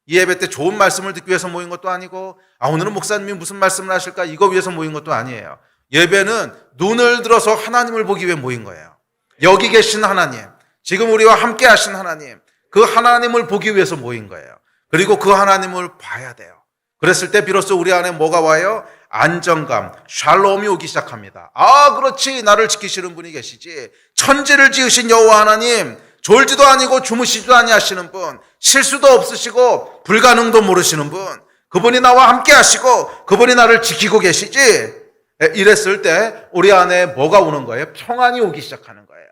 A: 이 예배 때 좋은 말씀을 듣기 위해서 모인 것도 아니고 오늘은 목사님이 무슨 말씀을 하실까 이거 위해서 모인 것도 아니에요. 예배는 눈을 들어서 하나님을 보기 위해 모인 거예요. 여기 계신 하나님, 지금 우리와 함께 하신 하나님, 그 하나님을 보기 위해서 모인 거예요. 그리고 그 하나님을 봐야 돼요. 그랬을 때 비로소 우리 안에 뭐가 와요? 안정감, 샬롬이 오기 시작합니다. 그렇지, 나를 지키시는 분이 계시지. 천지를 지으신 여호와 하나님, 졸지도 아니고 주무시지도 아니하시는 분, 실수도 없으시고 불가능도 모르시는 분, 그분이 나와 함께 하시고 그분이 나를 지키고 계시지. 이랬을 때 우리 안에 뭐가 오는 거예요? 평안이 오기 시작하는 거예요.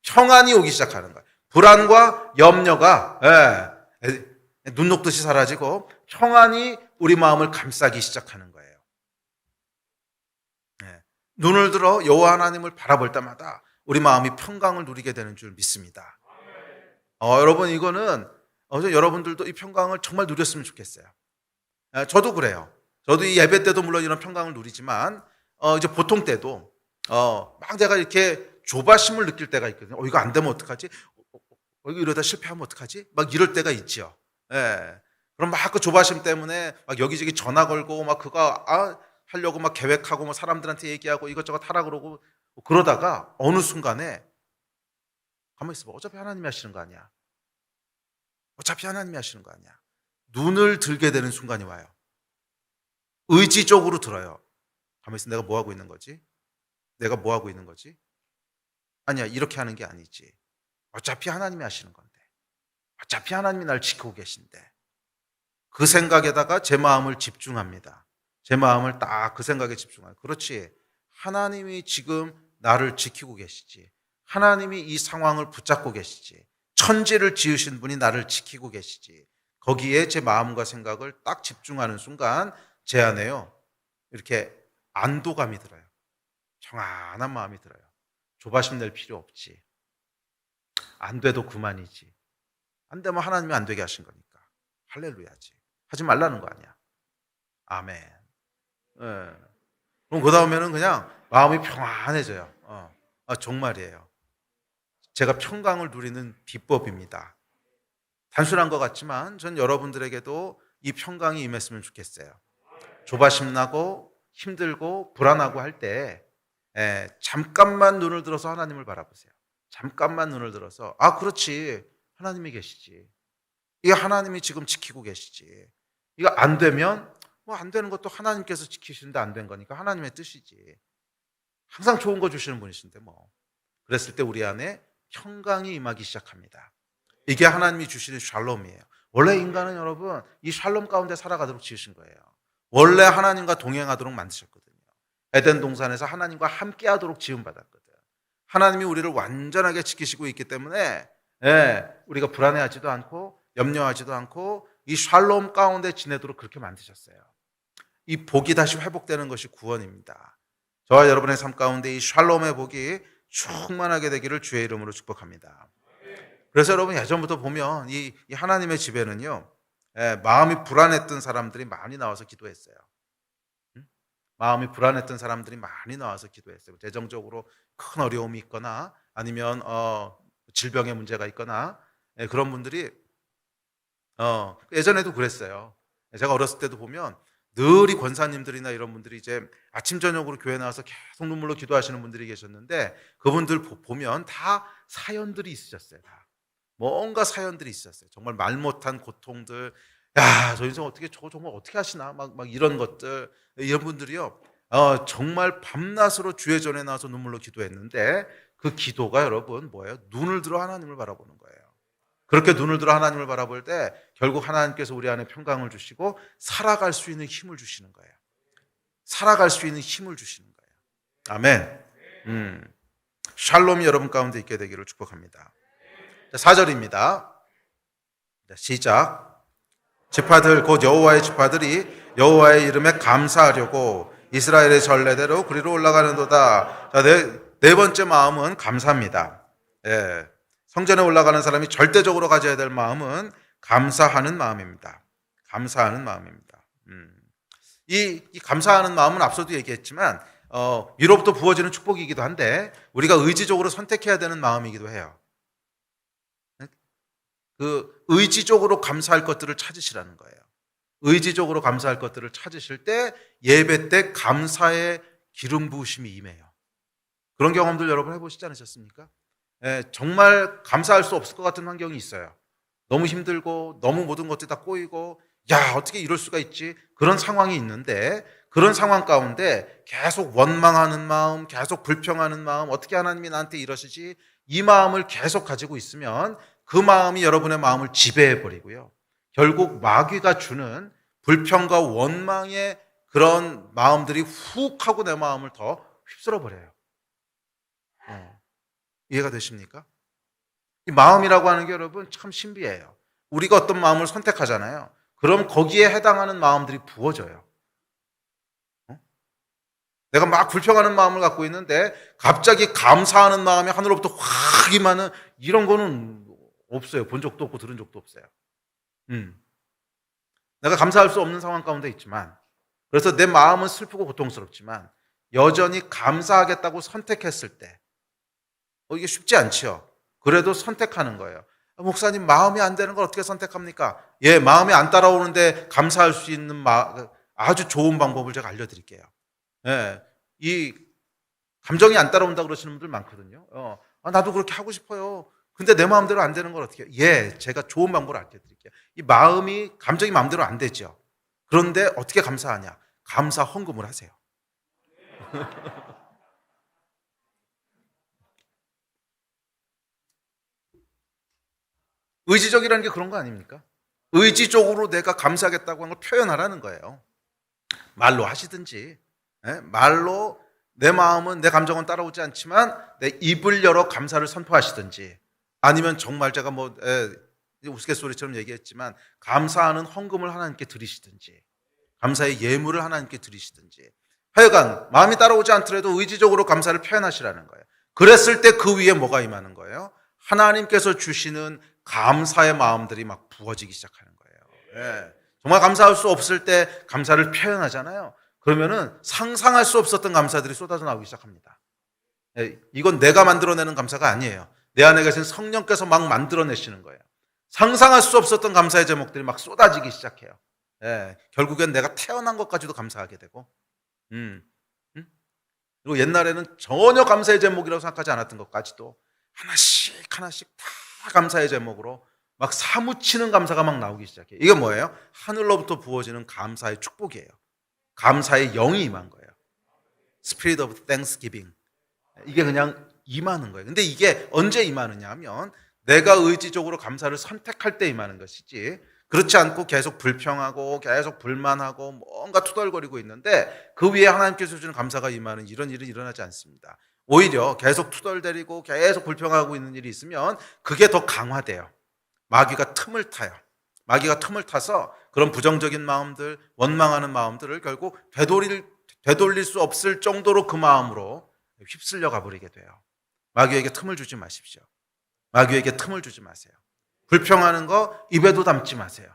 A: 평안이 오기 시작하는 거예요. 불안과 염려가 눈 녹듯이 사라지고 평안이 우리 마음을 감싸기 시작하는 거예요. 눈을 들어 여호와 하나님을 바라볼 때마다 우리 마음이 평강을 누리게 되는 줄 믿습니다. 여러분 이거는 여러분들도 이 평강을 정말 누렸으면 좋겠어요. 저도 그래요. 저도 이 예배 때도 물론 이런 평강을 누리지만 이제 보통 때도 막 내가 이렇게 조바심을 느낄 때가 있거든요. 이거 안 되면 어떡하지? 이거 이러다 실패하면 어떡하지? 막 이럴 때가 있죠. 그럼 막 그 조바심 때문에 막 여기저기 전화 걸고 막 그거 하려고 막 계획하고 뭐 사람들한테 얘기하고 이것저것 하라 그러고 그러다가 어느 순간에 가만히 있어봐. 어차피 하나님이 하시는 거 아니야. 어차피 하나님이 하시는 거 아니야. 눈을 들게 되는 순간이 와요. 의지적으로 들어요. 가만히 있어. 내가 뭐 하고 있는 거지? 내가 뭐 하고 있는 거지? 아니야, 이렇게 하는 게 아니지. 어차피 하나님이 하시는 건데. 어차피 하나님이 날 지키고 계신데. 그 생각에다가 제 마음을 집중합니다. 제 마음을 딱 그 생각에 집중해요. 그렇지. 하나님이 지금 나를 지키고 계시지. 하나님이 이 상황을 붙잡고 계시지. 천지를 지으신 분이 나를 지키고 계시지. 거기에 제 마음과 생각을 딱 집중하는 순간 제 안에요. 이렇게 안도감이 들어요. 평안한 마음이 들어요. 조바심 낼 필요 없지. 안 돼도 그만이지. 안 되면 하나님이 안 되게 하신 거니까. 할렐루야지. 하지 말라는 거 아니야. 아멘. 그럼 그 다음에는 그냥 마음이 평안해져요. 정말이에요. 제가 평강을 누리는 비법입니다. 단순한 것 같지만 전 여러분들에게도 이 평강이 임했으면 좋겠어요. 조바심 나고 힘들고 불안하고 할 때 잠깐만 눈을 들어서 하나님을 바라보세요. 잠깐만 눈을 들어서 그렇지. 하나님이 계시지. 이게 하나님이 지금 지키고 계시지. 이거 안 되면 안 되는 것도 하나님께서 지키시는데 안 된 거니까 하나님의 뜻이지. 항상 좋은 거 주시는 분이신데 뭐. 그랬을 때 우리 안에 평강이 임하기 시작합니다. 이게 하나님이 주시는 샬롬이에요. 원래 인간은 여러분 이 샬롬 가운데 살아가도록 지으신 거예요. 원래 하나님과 동행하도록 만드셨거든요. 에덴 동산에서 하나님과 함께하도록 지음받았거든. 하나님이 우리를 완전하게 지키시고 있기 때문에 우리가 불안해하지도 않고 염려하지도 않고 이 샬롬 가운데 지내도록 그렇게 만드셨어요. 이 복이 다시 회복되는 것이 구원입니다. 저와 여러분의 삶 가운데 이 샬롬의 복이 충만하게 되기를 주의 이름으로 축복합니다. 그래서 여러분 예전부터 보면 이 하나님의 집에는요 마음이 불안했던 사람들이 많이 나와서 기도했어요. 마음이 불안했던 사람들이 많이 나와서 기도했어요. 재정적으로 큰 어려움이 있거나 아니면 질병의 문제가 있거나 그런 분들이 예전에도 그랬어요. 제가 어렸을 때도 보면 늘 이 권사님들이나 이런 분들이 이제 아침 저녁으로 교회 나와서 계속 눈물로 기도하시는 분들이 계셨는데 그분들 보면 다 사연들이 있으셨어요. 다 뭔가 사연들이 있었어요. 정말 말 못한 고통들. 야, 저 인생 어떻게 저거 정말 어떻게 하시나 막 이런 것들. 이런 분들이요. 정말 밤낮으로 주의 전에 나와서 눈물로 기도했는데 그 기도가 여러분 뭐예요? 눈을 들어 하나님을 바라보는 거예요. 그렇게 눈을 들어 하나님을 바라볼 때 결국 하나님께서 우리 안에 평강을 주시고 살아갈 수 있는 힘을 주시는 거예요. 살아갈 수 있는 힘을 주시는 거예요. 아멘. 샬롬이 여러분 가운데 있게 되기를 축복합니다. 4절입니다. 시작. 지파들 곧 여호와의 지파들이 여호와의 이름에 감사하려고 이스라엘의 전례대로 그리로 올라가는도다. 자, 네 번째 마음은 감사입니다. 예. 성전에 올라가는 사람이 절대적으로 가져야 될 마음은 감사하는 마음입니다. 감사하는 마음입니다. 이 감사하는 마음은 앞서도 얘기했지만 위로부터 부어지는 축복이기도 한데 우리가 의지적으로 선택해야 되는 마음이기도 해요. 그 의지적으로 감사할 것들을 찾으시라는 거예요. 의지적으로 감사할 것들을 찾으실 때 예배 때 감사의 기름 부으심이 임해요. 그런 경험들 여러분 해보시지 않으셨습니까? 정말 감사할 수 없을 것 같은 환경이 있어요. 너무 힘들고 너무 모든 것들이 다 꼬이고 야 어떻게 이럴 수가 있지? 그런 상황이 있는데 그런 상황 가운데 계속 원망하는 마음, 계속 불평하는 마음, 어떻게 하나님이 나한테 이러시지? 이 마음을 계속 가지고 있으면 그 마음이 여러분의 마음을 지배해버리고요. 결국 마귀가 주는 불평과 원망의 그런 마음들이 훅 하고 내 마음을 더 휩쓸어버려요. 이해가 되십니까? 이 마음이라고 하는 게 여러분 참 신비해요. 우리가 어떤 마음을 선택하잖아요. 그럼 거기에 해당하는 마음들이 부어져요. 내가 막 불평하는 마음을 갖고 있는데 갑자기 감사하는 마음이 하늘로부터 확 임하는 이런 거는 없어요. 본 적도 없고 들은 적도 없어요. 내가 감사할 수 없는 상황 가운데 있지만 그래서 내 마음은 슬프고 고통스럽지만 여전히 감사하겠다고 선택했을 때 이게 쉽지 않죠. 그래도 선택하는 거예요. 목사님 마음이 안 되는 걸 어떻게 선택합니까? 예, 마음이 안 따라오는데 감사할 수 있는 아주 좋은 방법을 제가 알려드릴게요. 예, 이 감정이 안 따라온다 그러시는 분들 많거든요. 나도 그렇게 하고 싶어요. 근데 내 마음대로 안 되는 걸 어떻게 해요? 예, 제가 좋은 방법을 알려드릴게요. 이 감정이 마음대로 안 되죠. 그런데 어떻게 감사하냐? 감사 헌금을 하세요. 의지적이라는 게 그런 거 아닙니까? 의지적으로 내가 감사하겠다고 하는 걸 표현하라는 거예요. 말로 하시든지, 말로 내 마음은 내 감정은 따라오지 않지만 내 입을 열어 감사를 선포하시든지 아니면 정말 제가 우스갯소리처럼 얘기했지만 감사하는 헌금을 하나님께 드리시든지 감사의 예물을 하나님께 드리시든지 하여간 마음이 따라오지 않더라도 의지적으로 감사를 표현하시라는 거예요. 그랬을 때 그 위에 뭐가 임하는 거예요? 하나님께서 주시는 감사의 마음들이 막 부어지기 시작하는 거예요. 정말 감사할 수 없을 때 감사를 표현하잖아요. 그러면은 상상할 수 없었던 감사들이 쏟아져 나오기 시작합니다. 이건 내가 만들어내는 감사가 아니에요. 내 안에 계신 성령께서 막 만들어내시는 거예요. 상상할 수 없었던 감사의 제목들이 막 쏟아지기 시작해요. 결국엔 내가 태어난 것까지도 감사하게 되고 그리고 옛날에는 전혀 감사의 제목이라고 생각하지 않았던 것까지도 하나씩 다 감사의 제목으로 막 사무치는 감사가 막 나오기 시작해요. 이게 뭐예요? 하늘로부터 부어지는 감사의 축복이에요. 감사의 영이 임한 거예요. Spirit of Thanksgiving. 이게 그냥 임하는 거예요. 근데 이게 언제 임하느냐 하면 내가 의지적으로 감사를 선택할 때 임하는 것이지 그렇지 않고 계속 불평하고 계속 불만하고 뭔가 투덜거리고 있는데 그 위에 하나님께서 주는 감사가 임하는 이런 일은 일어나지 않습니다. 오히려 계속 투덜대리고 계속 불평하고 있는 일이 있으면 그게 더 강화돼요. 마귀가 틈을 타요. 마귀가 틈을 타서 그런 부정적인 마음들, 원망하는 마음들을 결국 되돌릴 수 없을 정도로 그 마음으로 휩쓸려 가버리게 돼요. 마귀에게 틈을 주지 마십시오. 마귀에게 틈을 주지 마세요. 불평하는 거 입에도 담지 마세요.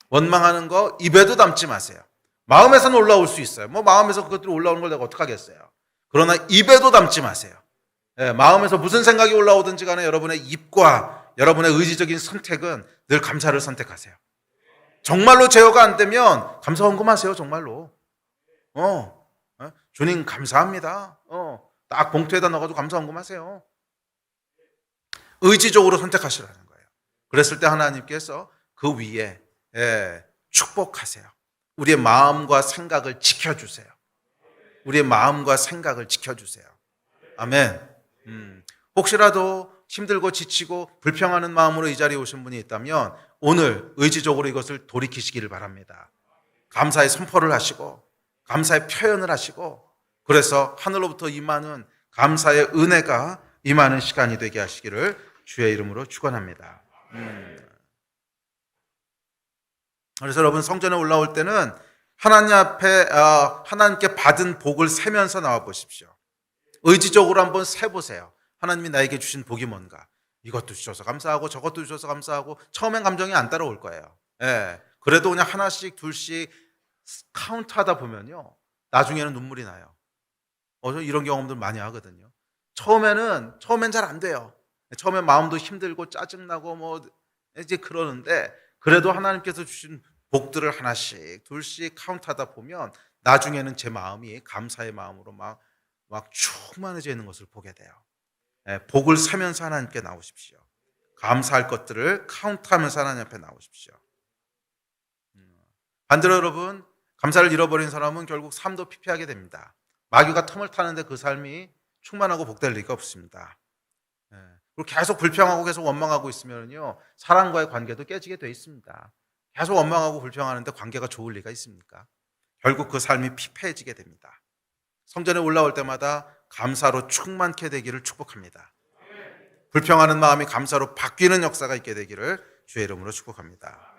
A: 원망하는 거 입에도 담지 마세요. 마음에서는 올라올 수 있어요. 마음에서 그것들이 올라오는 걸 내가 어떡하겠어요. 그러나 입에도 담지 마세요. 마음에서 무슨 생각이 올라오든지 간에 여러분의 입과 여러분의 의지적인 선택은 늘 감사를 선택하세요. 정말로 제어가 안 되면 감사 헌금하세요. 정말로. 주님 감사합니다. 딱 봉투에다 넣어가지고 감사 헌금하세요. 의지적으로 선택하시라는 거예요. 그랬을 때 하나님께서 그 위에 축복하세요. 우리의 마음과 생각을 지켜주세요. 우리의 마음과 생각을 지켜주세요. 아멘. 혹시라도 힘들고 지치고 불평하는 마음으로 이 자리에 오신 분이 있다면 오늘 의지적으로 이것을 돌이키시기를 바랍니다. 감사의 선포를 하시고 감사의 표현을 하시고 그래서 하늘로부터 임하는 감사의 은혜가 임하는 시간이 되게 하시기를 주의 이름으로 축원합니다. 그래서 여러분 성전에 올라올 때는 하나님 앞에 하나님께 받은 복을 세면서 나와 보십시오. 의지적으로 한번 세보세요. 하나님이 나에게 주신 복이 뭔가. 이것도 주셔서 감사하고 저것도 주셔서 감사하고 처음엔 감정이 안 따라올 거예요. 그래도 그냥 하나씩 둘씩 카운트하다 보면요. 나중에는 눈물이 나요. 저 이런 경험들 많이 하거든요. 처음엔 잘 안 돼요. 처음엔 마음도 힘들고 짜증나고 이제 그러는데 그래도 하나님께서 주신 복들을 하나씩 둘씩 카운트하다 보면 나중에는 제 마음이 감사의 마음으로 막 충만해져 있는 것을 보게 돼요. 복을 세면서 하나님께 나오십시오. 감사할 것들을 카운트하면서 하나님 앞에 나오십시오. 반대로 여러분 감사를 잃어버린 사람은 결국 삶도 피폐하게 됩니다. 마귀가 틈을 타는데 그 삶이 충만하고 복될 리가 없습니다. 그리고 계속 불평하고 계속 원망하고 있으면요 사람과의 관계도 깨지게 돼 있습니다. 계속 원망하고 불평하는데 관계가 좋을 리가 있습니까? 결국 그 삶이 피폐해지게 됩니다. 성전에 올라올 때마다 감사로 충만케 되기를 축복합니다. 불평하는 마음이 감사로 바뀌는 역사가 있게 되기를 주의 이름으로 축복합니다.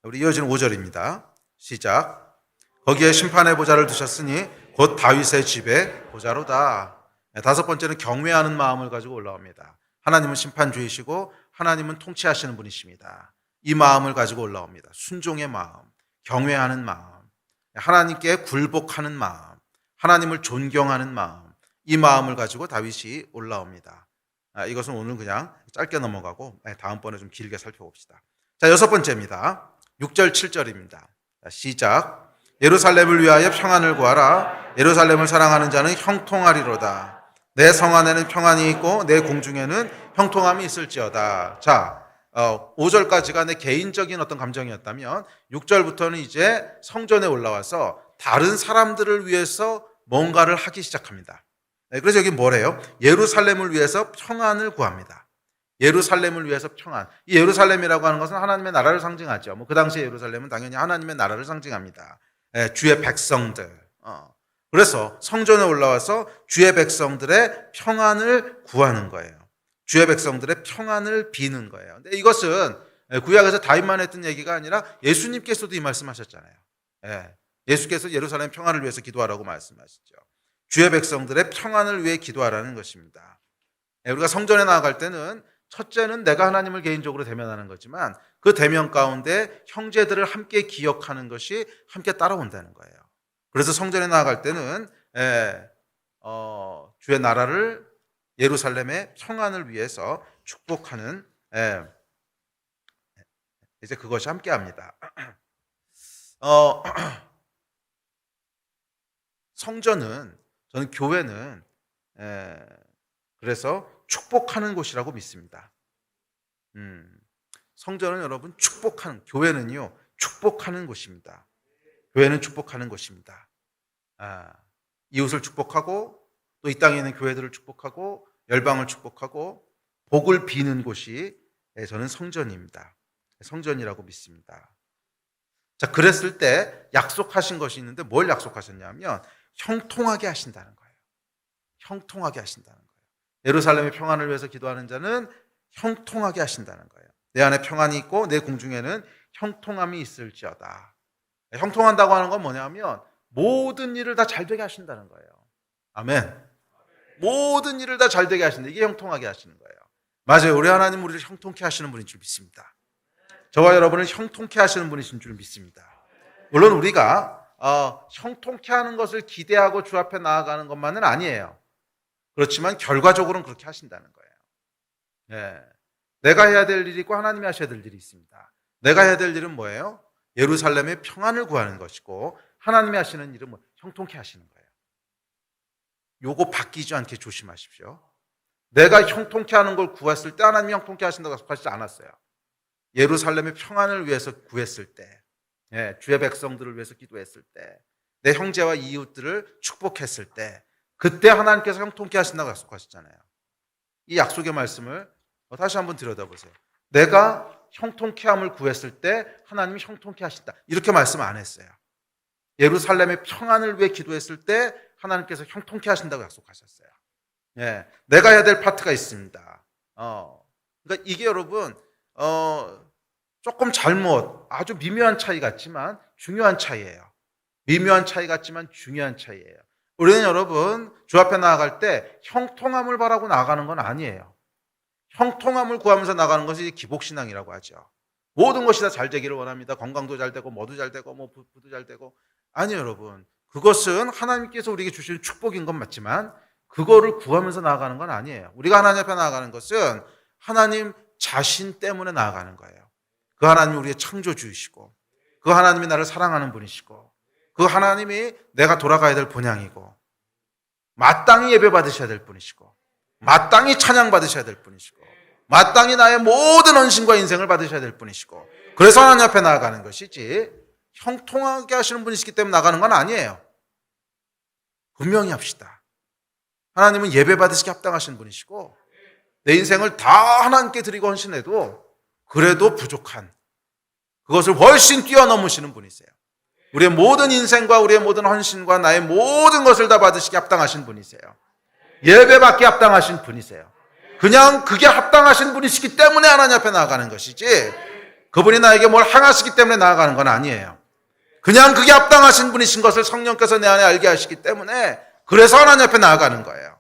A: 우리 이어지는 5절입니다. 시작. 거기에 심판의 보좌를 두셨으니 곧 다윗의 집의 보좌로다. 다섯 번째는 경외하는 마음을 가지고 올라옵니다. 하나님은 심판주이시고 하나님은 통치하시는 분이십니다. 이 마음을 가지고 올라옵니다. 순종의 마음, 경외하는 마음, 하나님께 굴복하는 마음, 하나님을 존경하는 마음, 이 마음을 가지고 다윗이 올라옵니다. 이것은 오늘 그냥 짧게 넘어가고 다음번에 좀 길게 살펴봅시다. 자, 여섯 번째입니다. 6절 7절입니다. 시작. 예루살렘을 위하여 평안을 구하라. 예루살렘을 사랑하는 자는 형통하리로다. 내 성 안에는 평안이 있고 내 궁중에는 형통함이 있을지어다. 자, 5절까지가 내 개인적인 어떤 감정이었다면 6절부터는 이제 성전에 올라와서 다른 사람들을 위해서 뭔가를 하기 시작합니다. 그래서 여기 뭐래요? 예루살렘을 위해서 평안을 구합니다. 예루살렘을 위해서 평안. 이 예루살렘이라고 하는 것은 하나님의 나라를 상징하죠. 그 당시에 예루살렘은 당연히 하나님의 나라를 상징합니다. 주의 백성들. 그래서 성전에 올라와서 주의 백성들의 평안을 구하는 거예요. 주의 백성들의 평안을 비는 거예요. 근데 이것은 구약에서 다윗만 했던 얘기가 아니라 예수님께서도 이 말씀하셨잖아요. 예수께서 예루살렘 평안을 위해서 기도하라고 말씀하시죠. 주의 백성들의 평안을 위해 기도하라는 것입니다. 우리가 성전에 나아갈 때는 첫째는 내가 하나님을 개인적으로 대면하는 거지만 그 대면 가운데 형제들을 함께 기억하는 것이 함께 따라온다는 거예요. 그래서 성전에 나아갈 때는 주의 나라를 예루살렘의 평안을 위해서 축복하는 이제 그것이 함께합니다. 성전은 저는 교회는 그래서 축복하는 곳이라고 믿습니다. 성전은 여러분 축복하는, 교회는요 축복하는 곳입니다. 교회는 축복하는 곳입니다. 이웃을 축복하고 또 이 땅에 있는 교회들을 축복하고 열방을 축복하고 복을 비는 곳이 저는 성전입니다. 성전이라고 믿습니다. 자, 그랬을 때 약속하신 것이 있는데 뭘 약속하셨냐면 형통하게 하신다는 거예요. 형통하게 하신다는 거예요. 예루살렘의 평안을 위해서 기도하는 자는 형통하게 하신다는 거예요. 내 안에 평안이 있고 내 궁중에는 형통함이 있을지어다. 형통한다고 하는 건 뭐냐면 모든 일을 다 잘되게 하신다는 거예요. 아멘. 모든 일을 다 잘되게 하신다. 이게 형통하게 하시는 거예요. 맞아요. 우리 하나님 우리를 형통케 하시는 분인 줄 믿습니다. 저와 여러분을 형통케 하시는 분이신 줄 믿습니다. 물론 우리가 형통케 하는 것을 기대하고 주 앞에 나아가는 것만은 아니에요. 그렇지만 결과적으로는 그렇게 하신다는 거예요. 내가 해야 될 일이 있고 하나님이 하셔야 될 일이 있습니다. 내가 해야 될 일은 뭐예요? 예루살렘의 평안을 구하는 것이고 하나님이 하시는 일은 형통케 하시는 거예요. 요거 바뀌지 않게 조심하십시오. 내가 형통케 하는 걸 구했을 때 하나님이 형통케 하신다고 하시지 않았어요. 예루살렘의 평안을 위해서 구했을 때, 주의 백성들을 위해서 기도했을 때, 내 형제와 이웃들을 축복했을 때, 그때 하나님께서 형통케 하신다고 약속하셨잖아요. 이 약속의 말씀을 다시 한번 들여다보세요. 내가 형통케 함을 구했을 때 하나님이 형통케 하신다. 이렇게 말씀 안 했어요. 예루살렘의 평안을 위해 기도했을 때 하나님께서 형통케 하신다고 약속하셨어요. 내가 해야 될 파트가 있습니다. 그러니까 이게 여러분 조금 아주 미묘한 차이 같지만 중요한 차이예요. 미묘한 차이 같지만 중요한 차이예요. 우리는 여러분 주 앞에 나아갈 때 형통함을 바라고 나아가는 건 아니에요. 형통함을 구하면서 나가는 것이 기복신앙이라고 하죠. 모든 것이 다 잘 되기를 원합니다. 건강도 잘 되고 뭐도 잘 되고 뭐 부도 잘 되고. 아니요 여러분, 그것은 하나님께서 우리에게 주시는 축복인 건 맞지만 그거를 구하면서 나아가는 건 아니에요. 우리가 하나님 앞에 나아가는 것은 하나님 자신 때문에 나아가는 거예요. 그 하나님이 우리의 창조주이시고 그 하나님이 나를 사랑하는 분이시고 그 하나님이 내가 돌아가야 될 본향이고 마땅히 예배 받으셔야 될 분이시고 마땅히 찬양 받으셔야 될 분이시고 마땅히 나의 모든 헌신과 인생을 받으셔야 될 분이시고 그래서 하나님 앞에 나아가는 것이지 형통하게 하시는 분이시기 때문에 나가는 건 아니에요. 분명히 합시다. 하나님은 예배 받으시기 합당하신 분이시고 내 인생을 다 하나님께 드리고 헌신해도 그래도 부족한 그것을 훨씬 뛰어넘으시는 분이세요. 우리의 모든 인생과 우리의 모든 헌신과 나의 모든 것을 다 받으시기 합당하신 분이세요. 예배받기 합당하신 분이세요. 그냥 그게 합당하신 분이시기 때문에 하나님 앞에 나아가는 것이지 그분이 나에게 뭘 행하시기 때문에 나아가는 건 아니에요. 그냥 그게 합당하신 분이신 것을 성령께서 내 안에 알게 하시기 때문에 그래서 하나님 앞에 나아가는 거예요.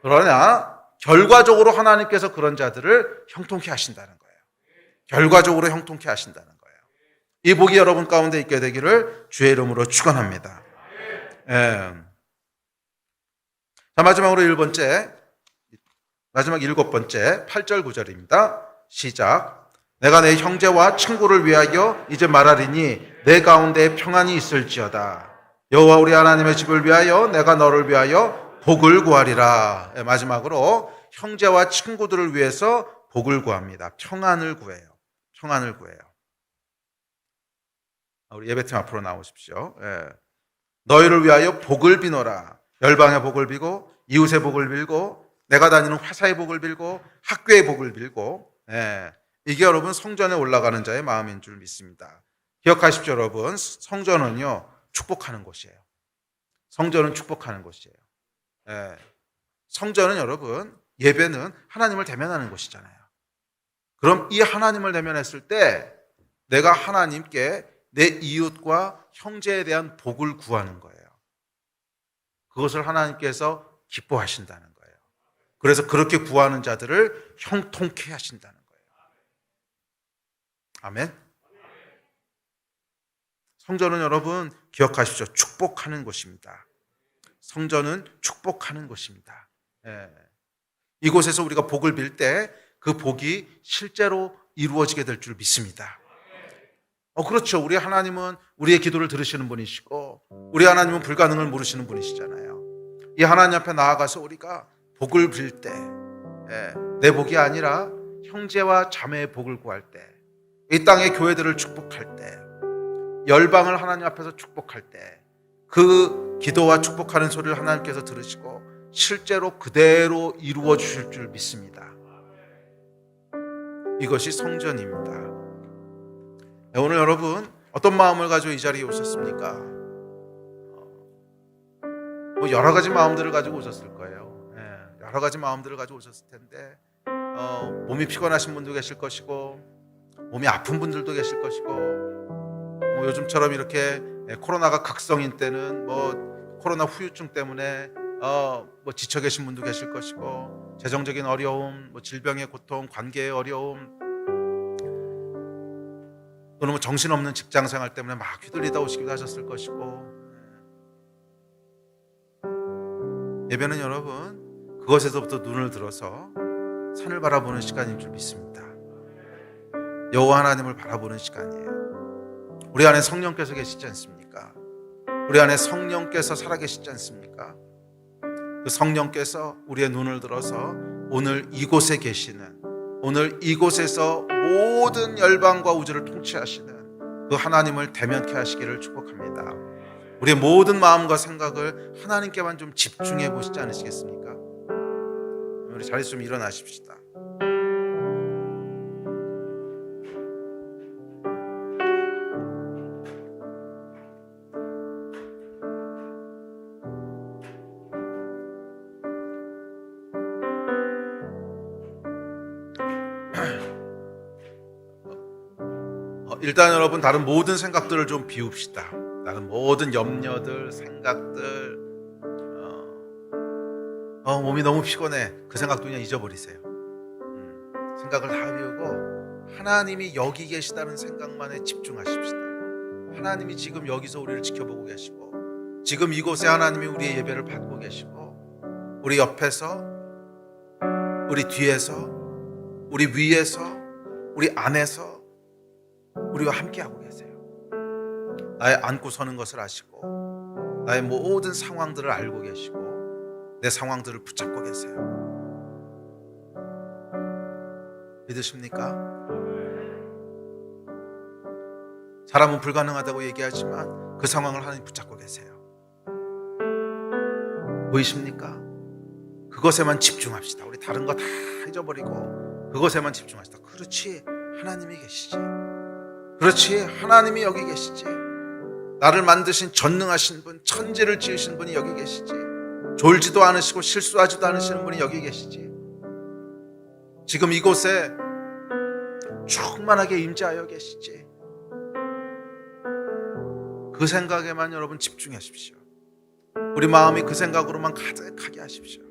A: 그러나 결과적으로 하나님께서 그런 자들을 형통케 하신다는 거예요. 결과적으로 형통케 하신다는 거예요. 이 복이 여러분 가운데 있게 되기를 주의 이름으로 축원합니다. 자, 마지막으로 마지막 7번째 8절 9절입니다. 시작. 내가 내 형제와 친구를 위하여 이제 말하리니 내 가운데 평안이 있을지어다. 여호와 우리 하나님의 집을 위하여 내가 너를 위하여 복을 구하리라. 마지막으로 형제와 친구들을 위해서 복을 구합니다. 평안을 구해요. 평안을 구해요. 우리 예배팀 앞으로 나오십시오. 너희를 위하여 복을 비노라. 열방의 복을 빌고 이웃의 복을 빌고 내가 다니는 회사의 복을 빌고 학교의 복을 빌고 이게 여러분 성전에 올라가는 자의 마음인 줄 믿습니다. 기억하십시오 여러분. 성전은요 축복하는 곳이에요. 성전은 축복하는 곳이에요. 성전은 여러분 예배는 하나님을 대면하는 곳이잖아요. 그럼 이 하나님을 대면했을 때 내가 하나님께 내 이웃과 형제에 대한 복을 구하는 거예요. 그것을 하나님께서 기뻐하신다는 거예요. 그래서 그렇게 구하는 자들을 형통케 하신다는 거예요. 아멘. 성전은 여러분 기억하십시오. 축복하는 곳입니다. 성전은 축복하는 곳입니다. 이곳에서 우리가 복을 빌 때 그 복이 실제로 이루어지게 될 줄 믿습니다. 그렇죠. 우리 하나님은 우리의 기도를 들으시는 분이시고 우리 하나님은 불가능을 모르시는 분이시잖아요. 이 하나님 앞에 나아가서 우리가 복을 빌 때 내 복이 아니라 형제와 자매의 복을 구할 때 이 땅의 교회들을 축복할 때 열방을 하나님 앞에서 축복할 때 그 기도와 축복하는 소리를 하나님께서 들으시고 실제로 그대로 이루어 주실 줄 믿습니다. 이것이 성전입니다. 오늘 여러분 어떤 마음을 가지고 이 자리에 오셨습니까? 여러 가지 마음들을 가지고 오셨을 거예요. 여러 가지 마음들을 가지고 오셨을 텐데 몸이 피곤하신 분도 계실 것이고 몸이 아픈 분들도 계실 것이고 요즘처럼 이렇게 코로나가 극성인 때는 코로나 후유증 때문에 지쳐 계신 분도 계실 것이고 재정적인 어려움, 질병의 고통, 관계의 어려움 또는 정신없는 직장생활 때문에 막 휘둘리다 오시기도 하셨을 것이고 예배는 여러분 그것에서부터 눈을 들어서 산을 바라보는 시간인 줄 믿습니다. 여호와 하나님을 바라보는 시간이에요. 우리 안에 성령께서 계시지 않습니까? 우리 안에 성령께서 살아계시지 않습니까? 그 성령께서 우리의 눈을 들어서 오늘 이곳에 계시는, 오늘 이곳에서 모든 열방과 우주를 통치하시는 그 하나님을 대면케 하시기를 축복합니다. 우리의 모든 마음과 생각을 하나님께만 좀 집중해 보시지 않으시겠습니까? 우리 자리에서 좀 일어나십시다. 일단 여러분, 다른 모든 생각들을 좀 비웁시다. 다른 모든 염려들, 생각들, 몸이 너무 피곤해, 그 생각도 그냥 잊어버리세요. 생각을 다 비우고 하나님이 여기 계시다는 생각만에 집중하십시다. 하나님이 지금 여기서 우리를 지켜보고 계시고, 지금 이곳에 하나님이 우리의 예배를 받고 계시고, 우리 옆에서, 우리 뒤에서, 우리 위에서, 우리 안에서 우리와 함께하고 계세요. 나의 앉고 서는 것을 아시고, 나의 모든 상황들을 알고 계시고, 내 상황들을 붙잡고 계세요. 믿으십니까? 사람은 불가능하다고 얘기하지만 그 상황을 하나님 붙잡고 계세요. 보이십니까? 그것에만 집중합시다. 우리 다른 거 다 잊어버리고 그것에만 집중합시다. 그렇지, 하나님이 계시지. 그렇지, 하나님이 여기 계시지. 나를 만드신 전능하신 분, 천지를 지으신 분이 여기 계시지. 졸지도 않으시고 실수하지도 않으시는 분이 여기 계시지. 지금 이곳에 충만하게 임재하여 계시지. 그 생각에만 여러분 집중하십시오. 우리 마음이 그 생각으로만 가득하게 하십시오.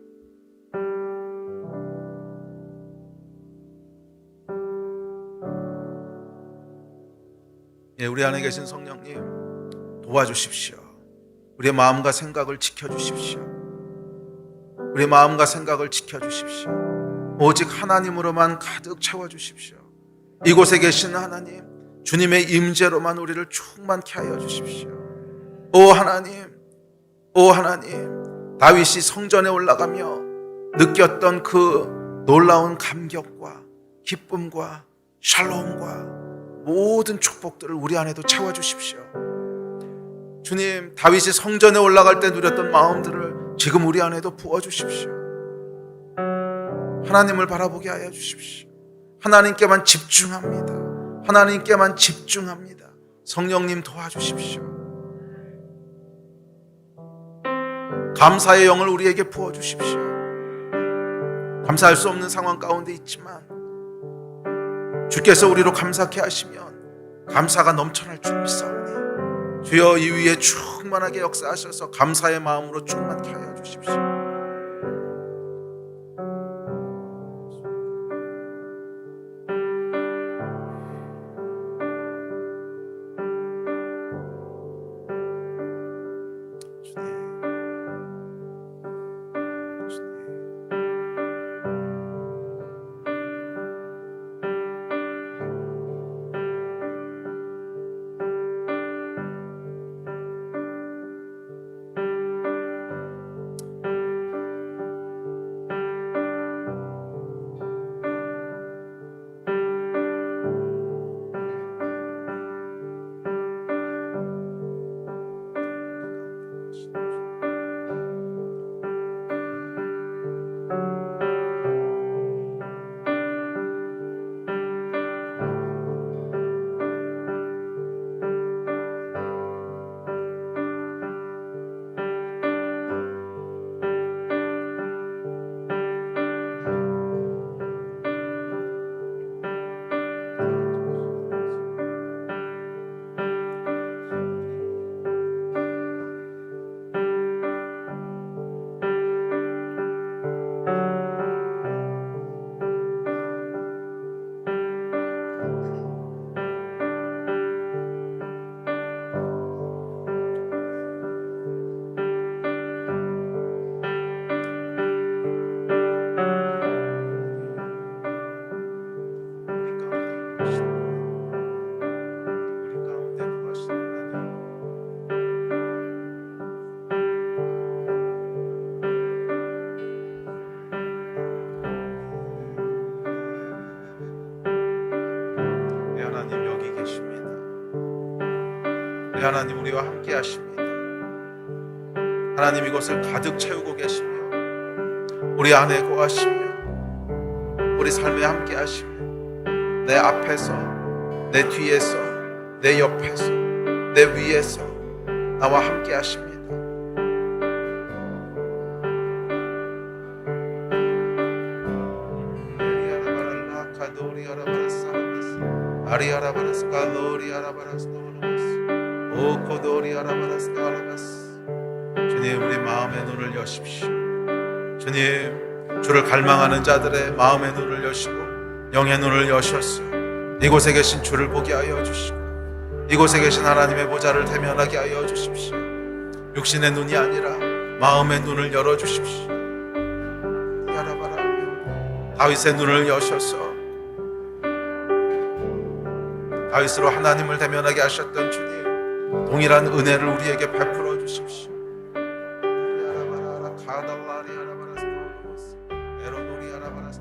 A: 예, 우리 안에 계신 성령님 도와주십시오. 우리의 마음과 생각을 지켜주십시오. 우리의 마음과 생각을 지켜주십시오. 오직 하나님으로만 가득 채워주십시오. 이곳에 계신 하나님, 주님의 임재로만 우리를 충만케 하여 주십시오. 오 하나님, 오 하나님, 다윗이 성전에 올라가며 느꼈던 그 놀라운 감격과 기쁨과 샬롬과 모든 축복들을 우리 안에도 채워주십시오. 주님, 다윗이 성전에 올라갈 때 누렸던 마음들을 지금 우리 안에도 부어주십시오. 하나님을 바라보게 하여 주십시오. 하나님께만 집중합니다. 하나님께만 집중합니다. 성령님 도와주십시오. 감사의 영을 우리에게 부어주십시오. 감사할 수 없는 상황 가운데 있지만 주께서 우리로 감사케 하시면 감사가 넘쳐날 줄 믿사오니 주여 이 위에 충만하게 역사하셔서 감사의 마음으로 충만케 하여 주십시오. 하나님 우리와 함께 하십니다. 하나님 이곳을 가득 채우고 계시며 우리 안에 거하시며 우리 삶에 함께 하시며 내 앞에서 내 뒤에서 내 옆에서 내 위에서 나와 함께 하십니다. 주님 우리 마음의 눈을 여십시오. 주님 주를 갈망하는 자들의 마음의 눈을 여시고 영의 눈을 여셨어 이곳에 계신 주를 보게 하여 주시고 이곳에 계신 하나님의 보좌를 대면하게 하여 주십시오. 육신의 눈이 아니라 마음의 눈을 열어주십시오. 다윗의 눈을 여셔서 다윗으로 하나님을 대면하게 하셨던 주님 동일한 은혜를 우리에게 베풀어 주십시오. 에로도리 아라바라스